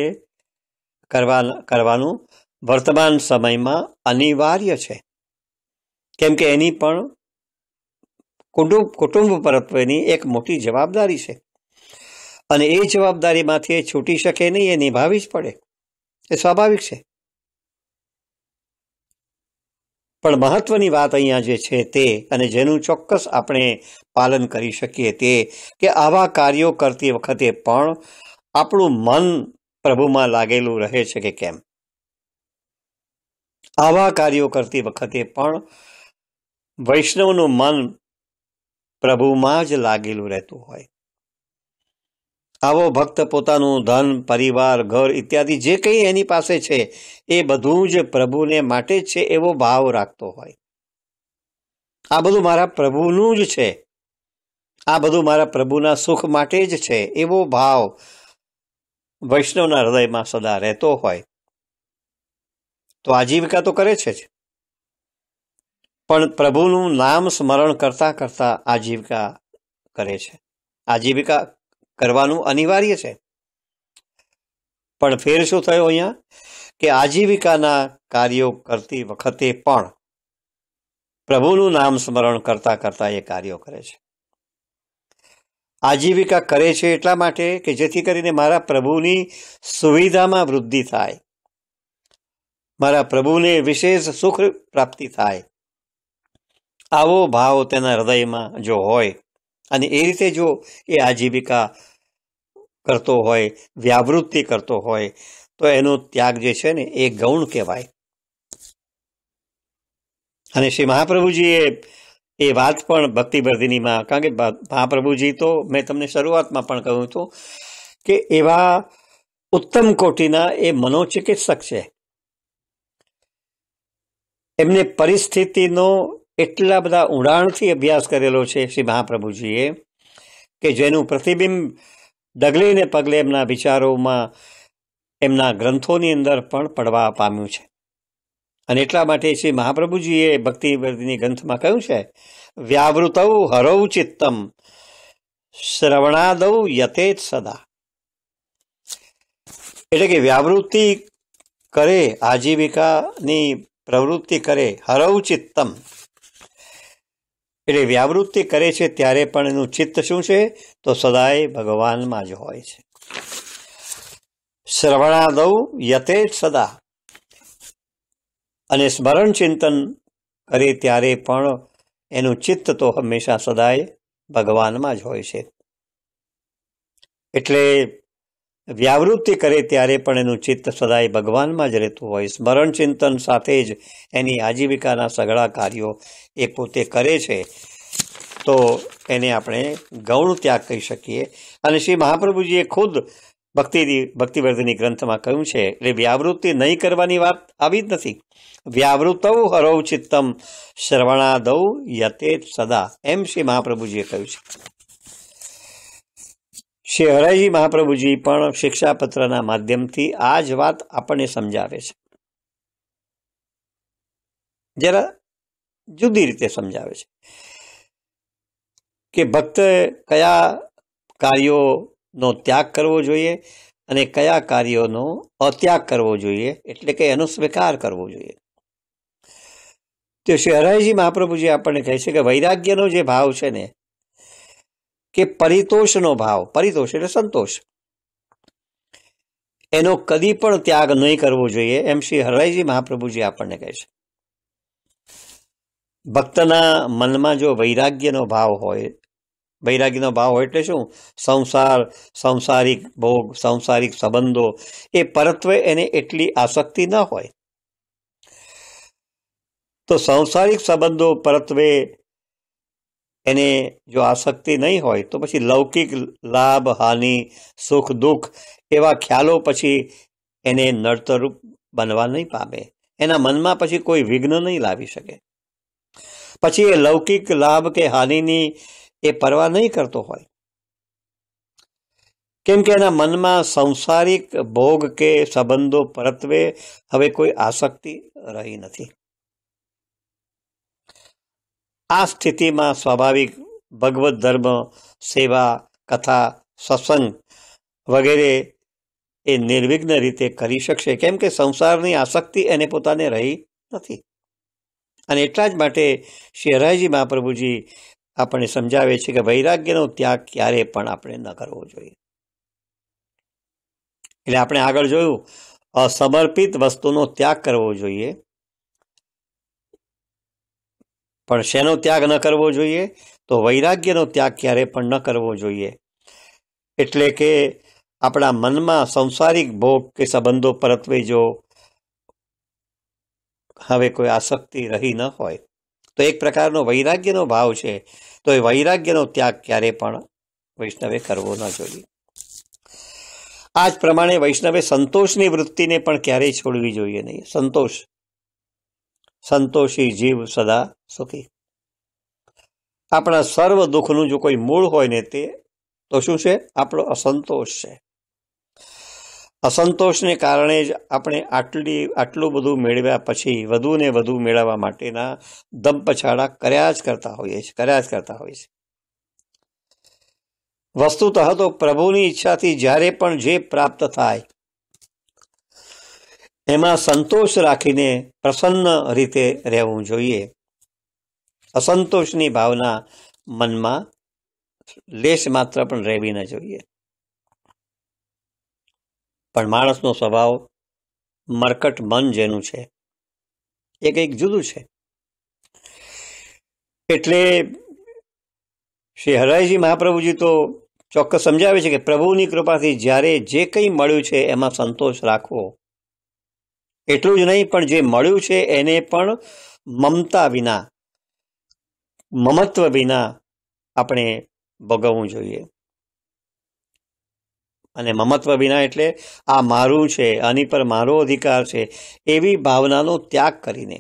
કરવાનું વર્તમાન સમયમાં અનિવાર્ય છે. કેમ કે એની પણ કુટુંબ પરત્વેની એક મોટી જવાબદારી છે અને એ જવાબદારીમાંથી એ છૂટી શકે નહીં, એ નિભાવવી જ પડે, એ સ્વાભાવિક છે. પણ મહત્વની વાત અહીંયા જે છે તે, અને જેનું ચોક્કસ આપણે પાલન કરી શકીએ તે, કે આવા કાર્યો કરતી વખતે પણ આપણું મન પ્રભુમાં લાગેલું રહે છે કે કેમ. આવા કાર્યો કરતી વખતે પણ વૈષ્ણવનું મન પ્રભુમાં જ લાગેલું રહેતું હોય. આવો ભક્ત પોતાનું ધન, પરિવાર, ઘર ઇત્યાદિ જે કંઈ એની પાસે છે એ બધું જ પ્રભુને માટે જ છે એવો ભાવ રાખતો હોય. આ બધું મારા પ્રભુનું જ છે, આ બધું મારા પ્રભુના સુખ માટે જ છે એવો ભાવ વૈષ્ણવના હૃદયમાં સદા રહેતો હોય તો આજીવિકા તો કરે છે જ, પણ પ્રભુનું નામ સ્મરણ કરતા કરતા આજીવિકા કરે છે. આજીવિકા કરવાનું અનિવાર્ય છે, પણ ફેર શું થયો અહીંયા કે આજીવિકાના કાર્યો કરતી વખતે પણ પ્રભુનું નામ સ્મરણ કરતા કરતા એ કાર્યો કરે છે. આજીવિકા કરે છે એટલા માટે કે જેથી કરીને મારા પ્રભુની સુવિધામાં વૃદ્ધિ થાય, મારા પ્રભુને વિશેષ સુખ પ્રાપ્તિ થાય. આવો ભાવ તેના હૃદયમાં જો હોય અને એ રીતે જો એ આજીવિકા કરતો હોય, વ્યાવૃત્તિ કરતો હોય તો એનો ત્યાગ જે છે ને એ ગૌણ કહેવાય. અને શ્રી મહાપ્રભુજીએ એ વાત પણ ભક્તિવર્ધિનીમાં, કારણ કે મહાપ્રભુજી તો મેં તમને શરૂઆતમાં પણ કહ્યું હતું કે એવા ઉત્તમ કોટીના એ મનોચિકિત્સક છે. એમને પરિસ્થિતિનો એટલા બધા ઊંડાણથી અભ્યાસ કરેલો છે શ્રી મહાપ્રભુજીએ કે જેનું પ્રતિબિંબ ડગલે ને પગલે એમના વિચારોમાં, એમના ગ્રંથોની અંદર પણ પડવા પામ્યું છે. અને એટલા માટે શ્રી મહાપ્રભુજીએ ભક્તિવર્ધિની ગ્રંથમાં કહ્યું છે, વ્યાવૃતૌ હરૌ ચિત્તમ શ્રવણાદૌ યતેત સદા. એટલે કે વ્યાવૃત્તિ કરે, આજીવિકાની પ્રવૃત્તિ કરે, હરૌ ચિત્તમ એટલે વ્યાવૃત્તિ કરે છે ત્યારે પણ એનું ચિત્ત શું છે તો સદાય ભગવાનમાં જ હોય છે. શ્રવણાદૌ યતેત સદા, અને સ્મરણ ચિંતન કરે ત્યારે પણ એનું ચિત્ત તો હંમેશા સદાય ભગવાનમાં જ હોય છે. એટલે વ્યાવૃત્તિ કરે ત્યારે પણ એનું ચિત્ત સદાય ભગવાનમાં જ રહેતું હોય. સ્મરણ ચિંતન સાથે જ એની આજીવિકાના સઘળા કાર્યો એ પોતે કરે છે તો એને આપણે ગૌણ ત્યાગ કહી શકીએ. અને શ્રી મહાપ્રભુજીએ ખુદ ભક્તિવર્ધિની ગ્રંથમાં કહ્યું છે, એટલે વ્યાવૃત્તિ નહીં કરવાની વાત આવી જ નથી. વ્યાવૃતૌ હરૌ ચિત્તમ શ્રવણાદૌ યતેત સદા, એમ શ્રી મહાપ્રભુજીએ કહ્યું છે. શ્રી હરાઈજી મહાપ્રભુજી પણ શિક્ષાપત્રના માધ્યમથી આ જ વાત આપણને સમજાવે છે. જરા જુદી રીતે સમજાવે છે કે ભક્ત કયા કાર્યોનો ત્યાગ કરવો જોઈએ અને કયા કાર્યોનો અત્યાગ કરવો જોઈએ, એટલે કે એનો સ્વીકાર કરવો જોઈએ. તો શ્રી હરાઈજી મહાપ્રભુજી આપણને કહે છે કે વૈરાગ્યનો જે ભાવ છે ને કે પરિતોષનો ભાવ, પરિતોષ એટલે સંતોષ, એનો કદી પણ ત્યાગ નહીં કરવો જોઈએ, એમ શ્રી હરાઈજી મહાપ્રભુજી આપણને કહે છે. ભક્તના મનમાં જો વૈરાગ્યનો ભાવ હોય, વૈરાગ્યનો ભાવ હોય એટલે શું, સંસાર, સંસારિક ભોગ, સંસારિક સંબંધો એ પરત્વે એને એટલી આસક્તિ ન હોય, તો સંસારિક સંબંધો પરત્વે એને જો આસક્તિ નહીં હોય તો પછી લૌકિક લાભ, હાનિ, સુખ, દુઃખ એવા ખ્યાલો પછી એને નડતરરૂપ બનવા નહીં પામે. એના મનમાં પછી કોઈ વિઘ્ન નહીં લાવી શકે. પછી એ લૌકિક લાભ કે હાનિની એ પરવા નહીં કરતો હોય, કેમ કે એના મનમાં સંસારિક ભોગ કે સંબંધો પરત્વે હવે કોઈ આસક્તિ રહી નથી. આ સ્થિતિમાં સ્વાભાવિક ભગવત ધર્મ, સેવા, કથા, સત્સંગ વગેરે એ નિર્વિઘ્ન રીતે કરી શકશે, કેમ કે સંસારની આસક્તિ એને પોતાને રહી નથી. અને એટલા જ માટે શ્રી હરાઈજી મહાપ્રભુજી આપણને સમજાવે છે કે વૈરાગ્યનો ત્યાગ ક્યારે પણ આપણે ન કરવો જોઈએ. એટલે આપણે આગળ જોયું, અસમર્પિત વસ્તુનો ત્યાગ કરવો જોઈએ, પણ શેનો ત્યાગ ન કરવો જોઈએ તો વૈરાગ્યનો ત્યાગ ક્યારે પણ ન કરવો જોઈએ. એટલે કે આપણા મનમાં સંસારિક ભોગ કે સંબંધો પરત્વે જો હવે કોઈ આસક્તિ રહી ન હોય તો એક પ્રકારનો વૈરાગ્યનો ભાવ છે, તો એ વૈરાગ્યનો ત્યાગ ક્યારે પણ વૈષ્ણવે કરવો ન જોઈએ. આ જ પ્રમાણે વૈષ્ણવે સંતોષની વૃત્તિને પણ ક્યારેય છોડવી જોઈએ નહીં. સંતોષી જીવ સદા સુખી. આપણા સર્વ દુઃખનું જો કોઈ મૂળ હોય ને તે તો શું છે? આપણો અસંતોષ છે. અસંતોષને કારણે જ આપણે આટલું બધું મેળવ્યા પછી વધુ ને વધુ મેળવવા માટેના દંપછાડા કર્યા જ કરતા હોઈએ છીએ. વસ્તુતઃ તો પ્રભુની ઈચ્છાથી જ્યારે પણ જે પ્રાપ્ત થાય એમાં સંતોષ રાખીને પ્રસન્ન રીતે રહેવું જોઈએ. અસંતોષની ભાવના મનમાં લેશ માત્ર પણ રહેવી ન જોઈએ. પણ માણસનો સ્વભાવ મરકટ મન જેનું છે એ કંઈક જુદું છે. એટલે શ્રી હરિજી મહાપ્રભુજી તો ચોક્કસ સમજાવે છે કે પ્રભુની કૃપાથી જ્યારે જે કંઈ મળ્યું છે એમાં સંતોષ રાખવો. એટલું જ નહીં, પણ જે મળ્યું છે એને પણ મમત્વ વિના આપણે ભોગવવું જોઈએ. અને મમત્વ વિના એટલે આ મારું છે, આની પર મારો અધિકાર છે, એવી ભાવનાનો ત્યાગ કરીને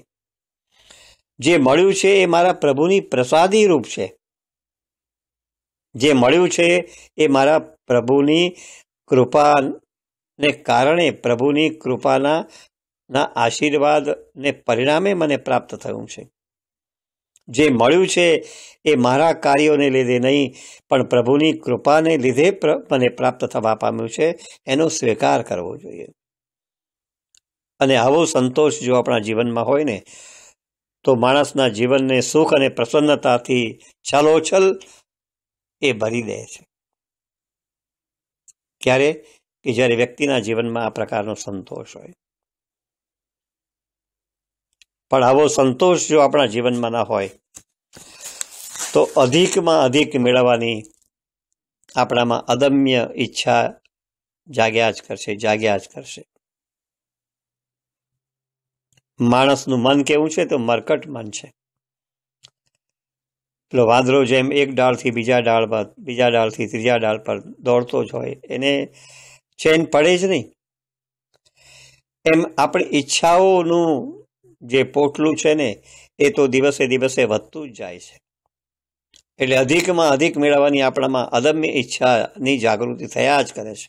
જે મળ્યું છે એ મારા પ્રભુની પ્રસાદી રૂપ છે. જે મળ્યું છે એ મારા પ્રભુની કૃપાને કારણે, પ્રભુની કૃપાના આશીર્વાદને પરિણામે મને પ્રાપ્ત થયું છે. જે મળ્યું છે એ મારા કાર્યોને લીધે નહીં, પણ પ્રભુની કૃપાને લીધે મને પ્રાપ્ત થવા પામ્યું છે, એનો સ્વીકાર કરવો જોઈએ. અને આવો સંતોષ જો આપણા જીવનમાં હોય ને તો માણસના જીવનને સુખ અને પ્રસન્નતાથી છલોછલ એ ભરી દે છે. ક્યારે? કે જ્યારે વ્યક્તિના જીવનમાં આ પ્રકારનો સંતોષ હોય. પણ આવો સંતોષ જો આપણા જીવનમાં ના હોય તો અધિકમાં અધિક મેળવવાની આપણામાં અદમ્ય ઈચ્છા જાગ્યા જ કરશે. માણસનું મન કેવું છે? તો મરકટ મન છે. પેલો વાંદરો જેમ એક ડાળથી બીજા ડાળ પર, બીજા ડાળથી ત્રીજા ડાળ પર દોડતો જ હોય, એને ચેન પડે જ નહીં. એમ આપણી ઈચ્છાઓનું જે પોટલું છે ને એ તો દિવસે દિવસે વધતું જ જાય છે. એટલે અધિકમાં અધિક મેળવવાની આપણામાં અદમ્ય ઈચ્છાની જાગૃતિ થયા જ કરે છે.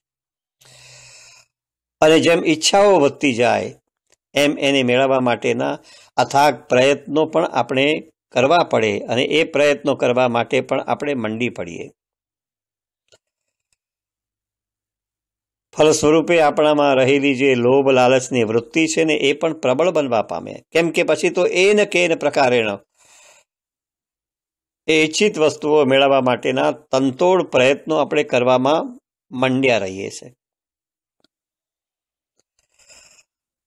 અને જેમ ઈચ્છાઓ વધતી જાય એમ એને મેળવવા માટેના અથાગ પ્રયત્નો પણ આપણે કરવા પડે, અને એ પ્રયત્નો કરવા માટે પણ આપણે મંડી પડીએ. ફલ સ્વરૂપે આપણામાં રહેલી જે લોભ લાલચની વૃત્તિ છે ને એ પણ પ્રબળ બનવા પામે. કેમ કે પછી તો એન કેન પ્રકારેણ એ ઈચ્છિત વસ્તુઓ મેળવવા માટેના તનતોડ પ્રયત્નો આપણે કરવામાં મંડ્યા રહીએ છીએ.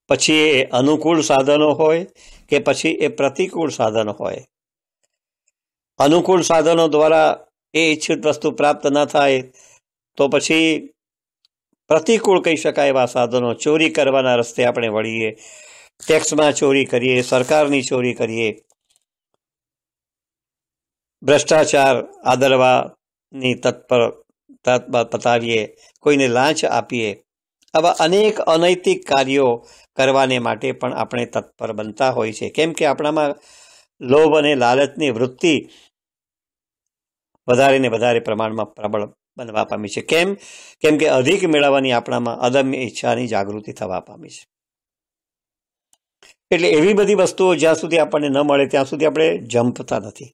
પછી એ અનુકૂળ સાધનો હોય કે પછી એ પ્રતિકૂળ સાધનો હોય. અનુકૂળ સાધનો દ્વારા એ ઈચ્છિત વસ્તુ પ્રાપ્ત ન થાય તો પછી પ્રતિકૂળ કહી શકાય એવા સાધનો, ચોરી કરવાના રસ્તે આપણે વળીએ, ટેક્સમાં ચોરી કરીએ, સરકારની ચોરી કરીએ, ભ્રષ્ટાચાર આદરવાની તત્પર પતાવીએ, કોઈને લાંચ આપીએ. આવા અનેક અનૈતિક કાર્યો કરવાને માટે પણ આપણે તત્પર બનતા હોય છે. કેમ કે આપણામાં લોભ અને લાલચની વૃત્તિ વધારે ને વધારે પ્રમાણમાં પ્રબળ બનવા પામી છે. કેમ કે અધિક મેળવવાની આપણામાં અદમ્ય ઈચ્છાની જાગૃતિ થવા પામી છે. એટલે એવી બધી વસ્તુઓ જ્યાં સુધી આપણને ન મળે ત્યાં સુધી આપણે જંપતા નથી.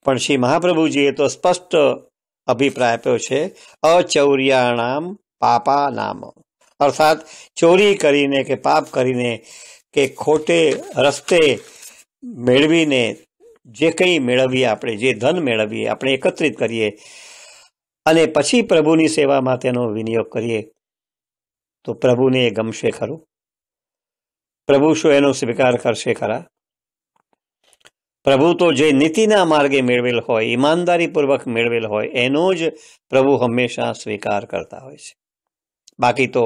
પણ શ્રી મહાપ્રભુજીએ તો સ્પષ્ટ અભિપ્રાય આપ્યો છે, અચૌર્યાણામ પાપા નામ. અર્થાત ચોરી કરીને કે પાપ કરીને કે ખોટે રસ્તે મેળવીને જે કંઈ મેળવીએ, આપણે જે ધન મેળવીએ, આપણે એકત્રિત કરીએ અને પછી પ્રભુની સેવામાં તેનો વિનિયોગ કરીએ તો પ્રભુને એ ગમશે ખરું? પ્રભુ શું એનો સ્વીકાર કરશે ખરા? પ્રભુ તો જે નીતિના માર્ગે મેળવેલ હોય, ઈમાનદારીપૂર્વક મેળવેલ હોય, એનો જ પ્રભુ હંમેશા સ્વીકાર કરતા હોય છે. બાકી તો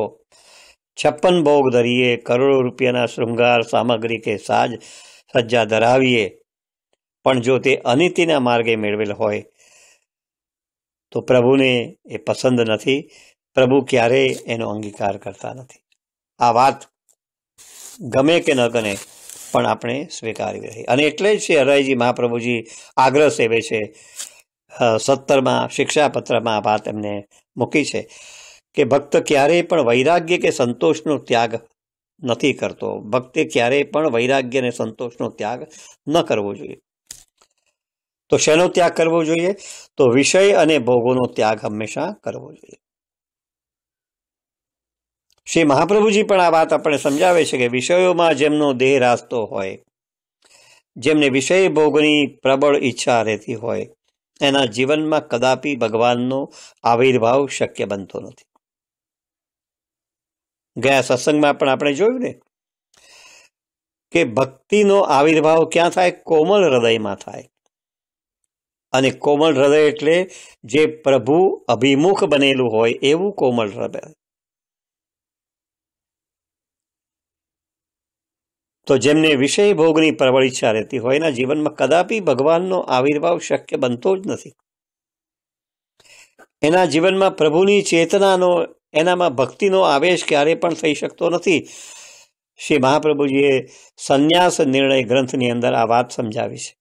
56 ભોગ ધરીએ, કરોડો રૂપિયાના શૃંગાર સામગ્રી કે સાજ સજ્જા ધરાવીએ, પણ જો તે અનીતિના માર્ગે મેળવેલ હોય તો પ્રભુને એ પસંદ નથી. પ્રભુ ક્યારેય એનો અંગીકાર કરતા નથી. આ વાત ગમે કે ન ગમે, પણ આપણે સ્વીકારવી રહી. અને એટલે જ શ્રી હરાયજી મહાપ્રભુજી આગ્રહ સેવે છે, 17મા શિક્ષાપત્રમાં આ વાત એમને મૂકી છે કે ભક્ત ક્યારેય પણ વૈરાગ્ય કે સંતોષનો ત્યાગ નથી કરતો. ભક્તે ક્યારેય પણ વૈરાગ્ય અને સંતોષનો ત્યાગ ન કરવો જોઈએ. તો શેનો ત્યાગ કરવો જોઈએ? તો વિષય અને ભોગોનો ત્યાગ હંમેશા કરવો જોઈએ. શ્રી મહાપ્રભુજી પણ આ વાત આપણે સમજાવે છે કે વિષયોમાં જેમનો દેહ રાસ્તો હોય, જેમને વિષય ભોગની પ્રબળ ઈચ્છા રહેતી હોય, એના જીવનમાં કદાપી ભગવાનનો આવિર્ભાવ શક્ય બનતો નથી. ગયા સત્સંગમાં પણ આપણે જોયું ને કે ભક્તિનો આવિર્ભાવ ક્યાં થાય? કોમળ હૃદયમાં થાય. અને કોમળ હૃદય એટલે જે પ્રભુ અભિમુખ બનેલું હોય એવું કોમળ હૃદય. તો જેમને વિષય ભોગની પ્રબળ ઈચ્છા રહેતી હોય, એના જીવનમાં કદાપી ભગવાનનો આવિર્ભાવ શક્ય બનતો જ નથી. એના જીવનમાં પ્રભુની ચેતનાનો, એનામાં ભક્તિનો આવેશ ક્યારેય પણ થઈ શકતો નથી. શ્રી મહાપ્રભુજીએ સંન્યાસ નિર્ણય ગ્રંથની અંદર આ વાત સમજાવી છે.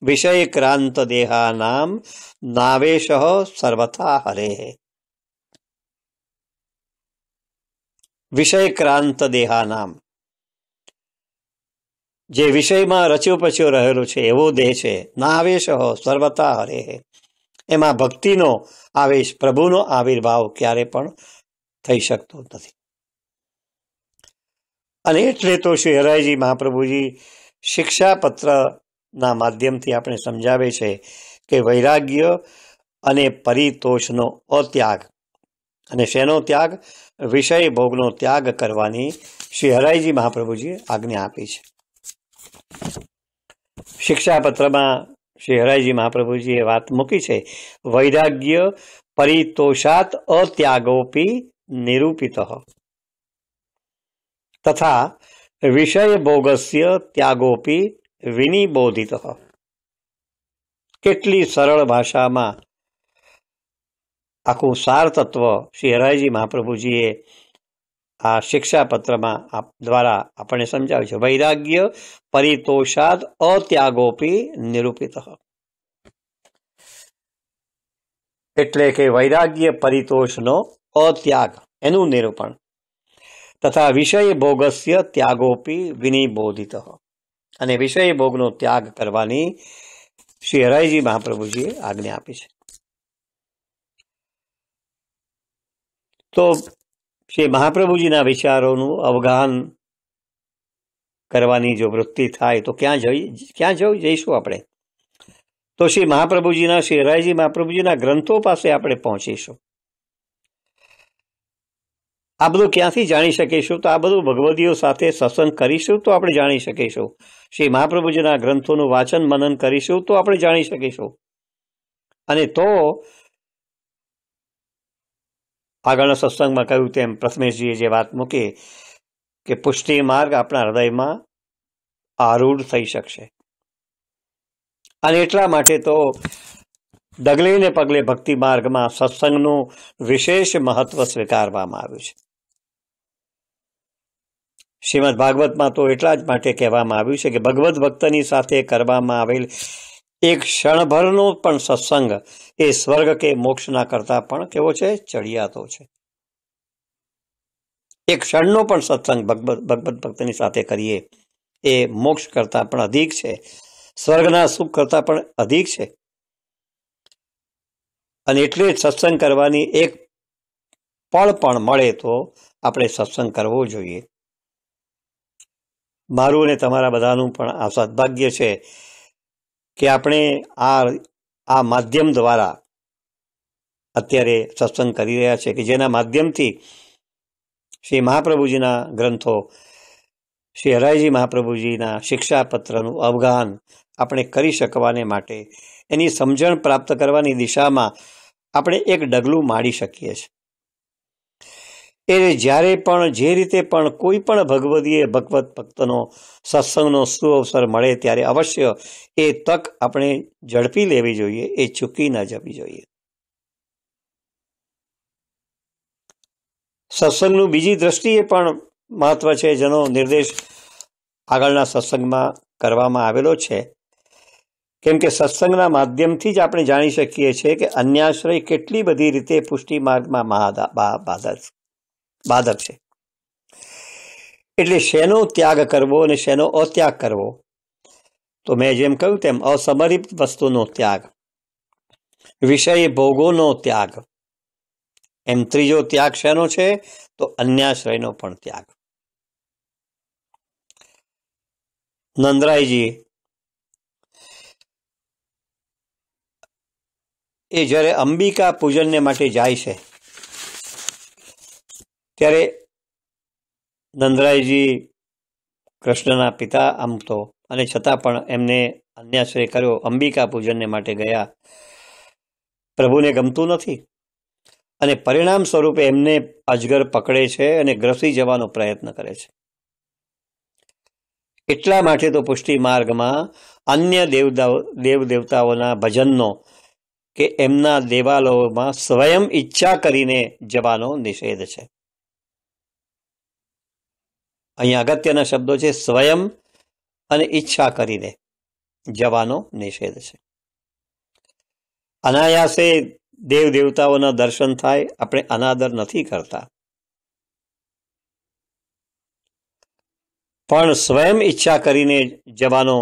વિષય ક્રાંત દેહા નામ નાવેશ સર્વથા હરે. વિષય ક્રાંત દેહા નામ, જે વિષયમાં રચ્યો પચ્યો રહેલો છે એવો દેહ છે. નાવેશ સર્વથા હરે, એમાં ભક્તિનો આવેશ, પ્રભુનો આવિર્ભાવ ક્યારે પણ થઈ શકતો નથી. અને એટલે તો શ્રી હરાયજી મહાપ્રભુજી શિક્ષાપત્રના માધ્યમથી આપણે સમજાવે છે કે વૈરાગ્ય અને પરિતોષનો અત્યાગ, અને શેનો ત્યાગ? વિષય ભોગનો ત્યાગ કરવાની શ્રી હરાયજી મહાપ્રભુજીએ આજ્ઞા આપી છે. શિક્ષાપત્રમાં શ્રી હરાયજી મહાપ્રભુજીએ વાત મૂકી છે, વૈરાગ્ય પરિતોષાત અત્યાગોપી નિરૂપિત તથા વિષય ભોગસ્ય ત્યાગોપી વિનિબોધિત. કેટલી સરળ ભાષામાં આખું સાર તત્વ શ્રી હરાયજી મહાપ્રભુજીએ આ શિક્ષાપત્રમાં દ્વારા આપણને સમજાવ્યું છે. વૈરાગ્ય પરિતોષાદ અત્યાગોપી નિરૂપિત, એટલે કે વૈરાગ્ય પરિતોષનો અત્યાગ, એનું નિરૂપણ, તથા વિષય ભોગસ્ય ત્યાગોપી વિનિબોધિત, અને વિષય ભોગનો ત્યાગ કરવાની શ્રી હરાયજી મહાપ્રભુજીએ આજ્ઞા આપી છે. તો શ્રી મહાપ્રભુજીના વિચારોનું અવગાહન કરવાની જો વૃત્તિ થાય તો ક્યાં જઈશું આપણે? તો શ્રી મહાપ્રભુજીના, શ્રી હરાયજી મહાપ્રભુજીના ગ્રંથો પાસે આપણે પહોંચીશું. આ બધું ક્યાંથી જાણી શકીશું? તો આ બધું ભગવદીઓ સાથે સત્સંગ કરીશું તો આપણે જાણી શકીશું. શ્રી મહાપ્રભુજીના ગ્રંથોનું વાંચન મનન કરીશું તો આપણે જાણી શકીશું. અને તો આગળના સત્સંગમાં કહ્યું તેમ પ્રથમેશજીએ જે વાત મૂકી કે પુષ્ટિ માર્ગ આપણા હૃદયમાં આરૂઢ થઈ શકશે. અને એટલા માટે તો ડગલે ને પગલે ભક્તિ માર્ગમાં સત્સંગનું વિશેષ મહત્વ સ્વીકારવામાં આવ્યું છે. શ્રીમદ ભાગવતમાં તો એટલા જ માટે કહેવામાં આવ્યું છે કે ભગવદ ભક્તની સાથે કરવામાં આવેલ એક ક્ષણભરનો પણ સત્સંગ એ સ્વર્ગ કે મોક્ષના કરતા પણ કેવો છે? ચડિયાતો છે. એક ક્ષણનો પણ સત્સંગ ભગવદ ભક્તની સાથે કરીએ એ મોક્ષ કરતા પણ અધિક છે, સ્વર્ગના સુખ કરતા પણ અધિક છે. અને એટલે જ સત્સંગ કરવાની એક પળ પણ મળે તો આપણે સત્સંગ કરવો જોઈએ. મારું અને તમારા બધાનું પણ આ સદભાગ્ય છે કે આપણે આ માધ્યમ દ્વારા અત્યારે સત્સંગ કરી રહ્યા છે, કે જેના માધ્યમથી શ્રી મહાપ્રભુજીના ગ્રંથો, શ્રી હરાયજી મહાપ્રભુજીના શિક્ષાપત્રનું અવગાહન આપણે કરી શકવાને માટે, એની સમજણ પ્રાપ્ત કરવાની દિશામાં આપણે એક ડગલું માંડી શકીએ છીએ. એ જ્યારે પણ જે રીતે પણ કોઈ પણ ભગવદીય ભગવત ભક્તનો સત્સંગનો સુઅવસર મળે ત્યારે અવશ્ય એ તક આપણે ઝડપી લેવી જોઈએ, એ ચૂકી ન જવી જોઈએ. સત્સંગનું બીજી દ્રષ્ટિએ પણ મહત્વ છે, જેનો નિર્દેશ આગળના સત્સંગમાં કરવામાં આવેલો છે. કેમ કે સત્સંગના માધ્યમથી જ આપણે જાણી શકીએ છીએ કે અન્યાશ્રય કેટલી બધી રીતે પુષ્ટિ માર્ગમાં બાધક છે. એટલે શેનો ત્યાગ કરવો અને શેનો અત્યાગ કરવો, તો મેં જેમ કહ્યું તેમ અસમરિત વસ્તુનો ત્યાગ, વિષય ભોગોનો ત્યાગ, એમ ત્રીજો ત્યાગ શેનો છે? તો અન્યાશ્રયનો પણ ત્યાગ. નંદરાયજી એ જ્યારે અંબિકા પૂજનને માટે જાય છે ત્યારે નંદરાયજી કૃષ્ણના પિતા આમ તો, અને છતાં પણ એમને અન્યાશ્રય કર્યો, અંબિકા પૂજનને માટે ગયા. પ્રભુને ગમતું નથી અને પરિણામ સ્વરૂપે એમને અજગર પકડે છે અને ગ્રસી જવાનો પ્રયત્ન કરે છે. એટલા માટે તો પુષ્ટિ માર્ગમાં અન્ય દેવતાઓના ભજનનો કે એમના દેવાલયોમાં સ્વયં ઈચ્છા કરીને જવાનો નિષેધ છે. અહીંયા અગત્યના શબ્દો છે સ્વયં અને ઈચ્છા કરીને જવાનો નિષેધ છે. અનાયાસે દેવતાઓના દર્શન થાય, આપણે અનાદર નથી કરતા, પણ સ્વયં ઈચ્છા કરીને જવાનો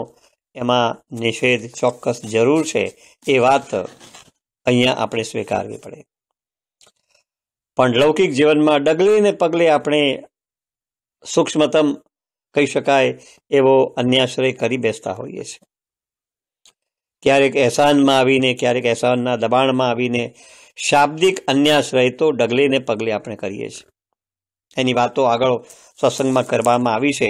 એમાં નિષેધ ચોક્કસ જરૂર છે. એ વાત અહીંયા આપણે સ્વીકારવી પડે. પણ લૌકિક જીવનમાં ડગલે ને પગલે આપણે સૂક્ષ્મતમ કહી શકાય એવો અન્યાશ્રય કરી બેસતા હોઈએ છીએ. ક્યારેક એહસાનમાં આવીને, ક્યારેક એહસાનના દબાણમાં આવીને શાબ્દિક અન્યાશ્રય તો ડગલે ને પગલે આપણે કરીએ છીએ. એની વાતો આગળ સત્સંગમાં કરવામાં આવી છે,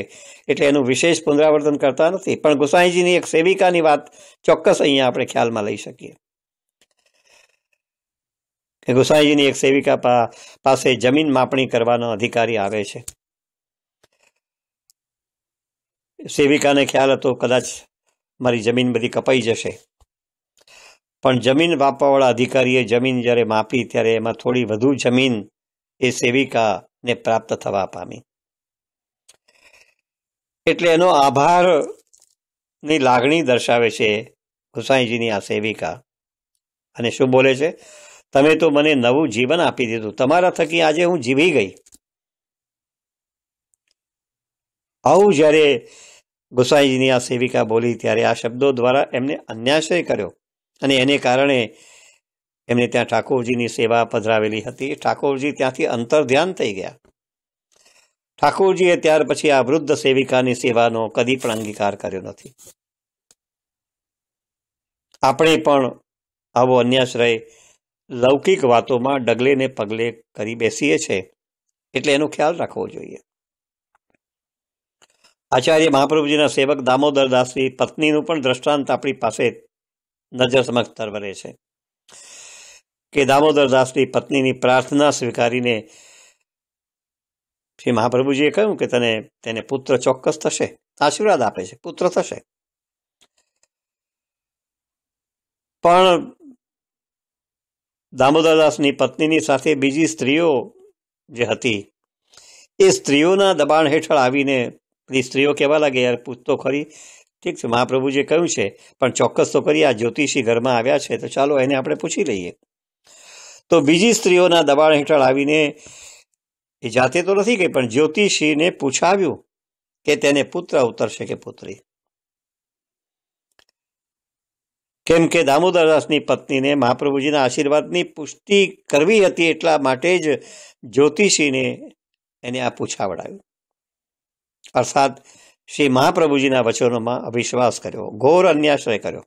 એટલે એનું વિશેષ પુનરાવર્તન કરતા નથી. પણ ગોસાઈજીની એક સેવિકાની વાત ચોક્કસ અહીંયા આપણે ખ્યાલમાં લઈ શકીએ કે ગોસાઈજીની એક સેવિકા પાસે જમીન માપણી કરવાનો અધિકારી આવે છે. સેવિકાને ખ્યાલ હતો કદાચ મારી જમીન બધી કપાઈ જશે, પણ જમીન માપવાવાળા અધિકારીએ જમીન જ્યારે માપી ત્યારે એમાં થોડી વધુ જમીન એ સેવિકાને પ્રાપ્ત થવા પામી. એટલે એનો આભારની લાગણી દર્શાવે છે ગોસાઈજીની આ સેવિકા, અને શું બોલે છે? તમે તો મને નવું જીવન આપી દીધું, તમારા થકી આજે હું જીવી ગઈ. આવું જ્યારે ગોસાઈજીની આ સેવિકા બોલી ત્યારે આ શબ્દો દ્વારા એમને અન્યાશ્રય કર્યો, અને એને કારણે એમને ત્યાં ઠાકોરજીની સેવા પધરાવેલી હતી. ઠાકોરજી ત્યાંથી અંતર્ધ્યાન થઈ ગયા. ઠાકોરજીએ ત્યાર પછી આ વૃદ્ધ સેવિકાની સેવાનો કદી પણ અંગીકાર કર્યો નથી. આપણે પણ આવો અન્યાશ્રય લૌકિક વાતોમાં ડગલે ને પગલે કરી બેસીએ છીએ, એટલે એનો ખ્યાલ રાખવો જોઈએ. આચાર્ય મહાપ્રભુજીના સેવક દામોદરદાસની પત્નીનું પણ દ્રષ્ટાંત આપણી પાસે નજર સમક્ષ તરવરે છે કે દામોદરદાસની પત્નીની પ્રાર્થના સ્વીકારીને શ્રી મહાપ્રભુજીએ કહ્યું કે તેને પુત્ર ચોક્કસ થશે. આશીર્વાદ આપે છે, પુત્ર થશે. પણ દામોદરદાસની પત્નીની સાથે બીજી સ્ત્રીઓ જે હતી, એ સ્ત્રીઓના દબાણ હેઠળ આવીને બધી સ્ત્રીઓ કહેવા લાગે, યાર પૂછતો ખરી, ઠીક છે મહાપ્રભુજીએ કહ્યું છે પણ ચોક્કસ તો કરી, આ જ્યોતિષી ઘરમાં આવ્યા છે તો ચાલો એને આપણે પૂછી લઈએ. તો બીજી સ્ત્રીઓના દબાણ હેઠળ આવીને, એ જાતે તો નથી ગઈ, પણ જ્યોતિષીને પૂછાવ્યું કે તેને પુત્ર ઉતરશે કે પુત્રી. કેમ કે દામોદરદાસની પત્નીને મહાપ્રભુજીના આશીર્વાદની પુષ્ટિ કરવી હતી, એટલા માટે જ જ્યોતિષીને એને આ પૂછાવડાવ્યું. અર્થાત શ્રી મહાપ્રભુજીના વચનોમાં અવિશ્વાસ કર્યો, ઘોર અન્યાશ્રય કર્યો.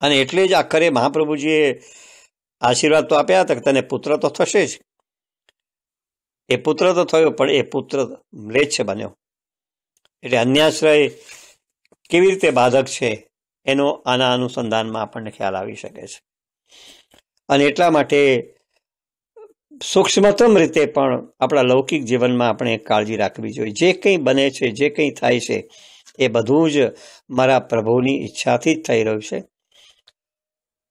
અને એટલે જ આખરે મહાપ્રભુજીએ આશીર્વાદ તો આપ્યા હતા કે તને પુત્ર તો થશે જ. એ પુત્ર તો થયો, પણ એ પુત્ર મ્લેચ્છ બન્યો. એટલે અન્યાશ્રય કેવી રીતે બાધક છે એનો આના અનુસંધાનમાં આપણને ખ્યાલ આવી શકે છે. અને એટલા માટે સૂક્ષ્મતમ રીતે પણ આપણા લૌકિક જીવનમાં આપણે કાળજી રાખવી જોઈએ. જે કંઈ બને છે, જે કંઈ થાય છે, એ બધું જ મારા પ્રભુની ઈચ્છાથી જ થઈ રહ્યું છે.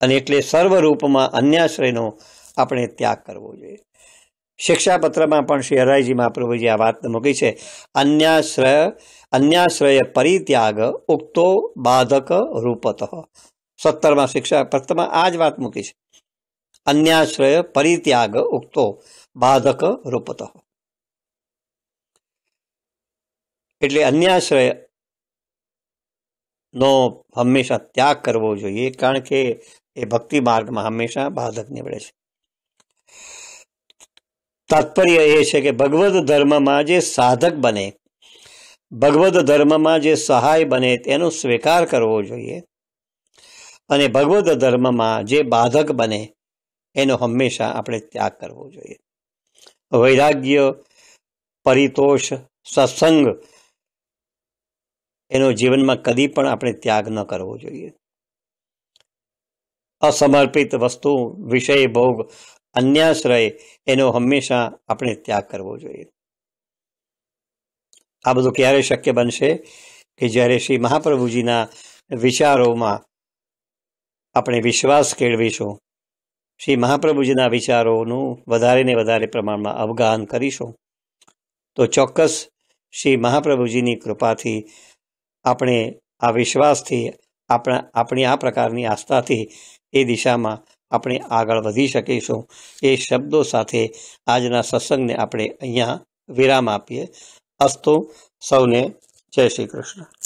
અને એટલે સર્વરૂપમાં અન્યાશ્રયનો આપણે ત્યાગ કરવો જોઈએ. શિક્ષાપત્રમાં પણ શ્રી હરાયજી મહાપ્રભુજી આ વાત મૂકી છે. અન્યાશ્રય પરિત્યાગ ઉક્તો બાધક રૂપતઃ. 17મા શિક્ષાપત્રમાં આ જ વાત મૂકી છે. અન્યાશ્રય પરિત્યાગ ઉક્તો બાધક રૂપતઃ. એટલે અન્યાશ્રય નો હંમેશા ત્યાગ કરવો જોઈએ, કારણ કે એ ભક્તિ માર્ગમાં હંમેશા બાધક નીવડે છે. તાત્પર્ય એ છે કે ભગવદ ધર્મમાં જે સાધક બને, ભગવદ ધર્મમાં જે સહાય બને તેનો સ્વીકાર કરવો જોઈએ, અને ભગવદ ધર્મમાં જે બાધક બને એનો હંમેશા આપણે ત્યાગ કરવો જોઈએ. વૈરાગ્ય, પરિતોષ, સત્સંગ એનો જીવનમાં કદી પણ આપણે ત્યાગ ન કરવો જોઈએ. અસમર્પિત વસ્તુ, વિષય ભોગ, અન્યાશ્રય એનો હંમેશા આપણે ત્યાગ કરવો જોઈએ. આ બધું ક્યારે શક્ય બનશે કે જ્યારે શ્રી મહાપ્રભુજીના વિચારોમાં આપણે વિશ્વાસ કેળવીશું, શ્રી મહાપ્રભુજીના વિચારોનું વધારે ને વધારે પ્રમાણમાં અવગાહન કરીશું, તો ચોક્કસ શ્રી મહાપ્રભુજીની કૃપાથી આપણે આ વિશ્વાસથી આપણી આ પ્રકારની આસ્થાથી એ દિશામાં આપણે આગળ વધી શકીશું. એ શબ્દો સાથે આજના સત્સંગને આપણે અહીંયા વિરામ આપીએ. અસ્તુ. સૌને જય શ્રી કૃષ્ણ.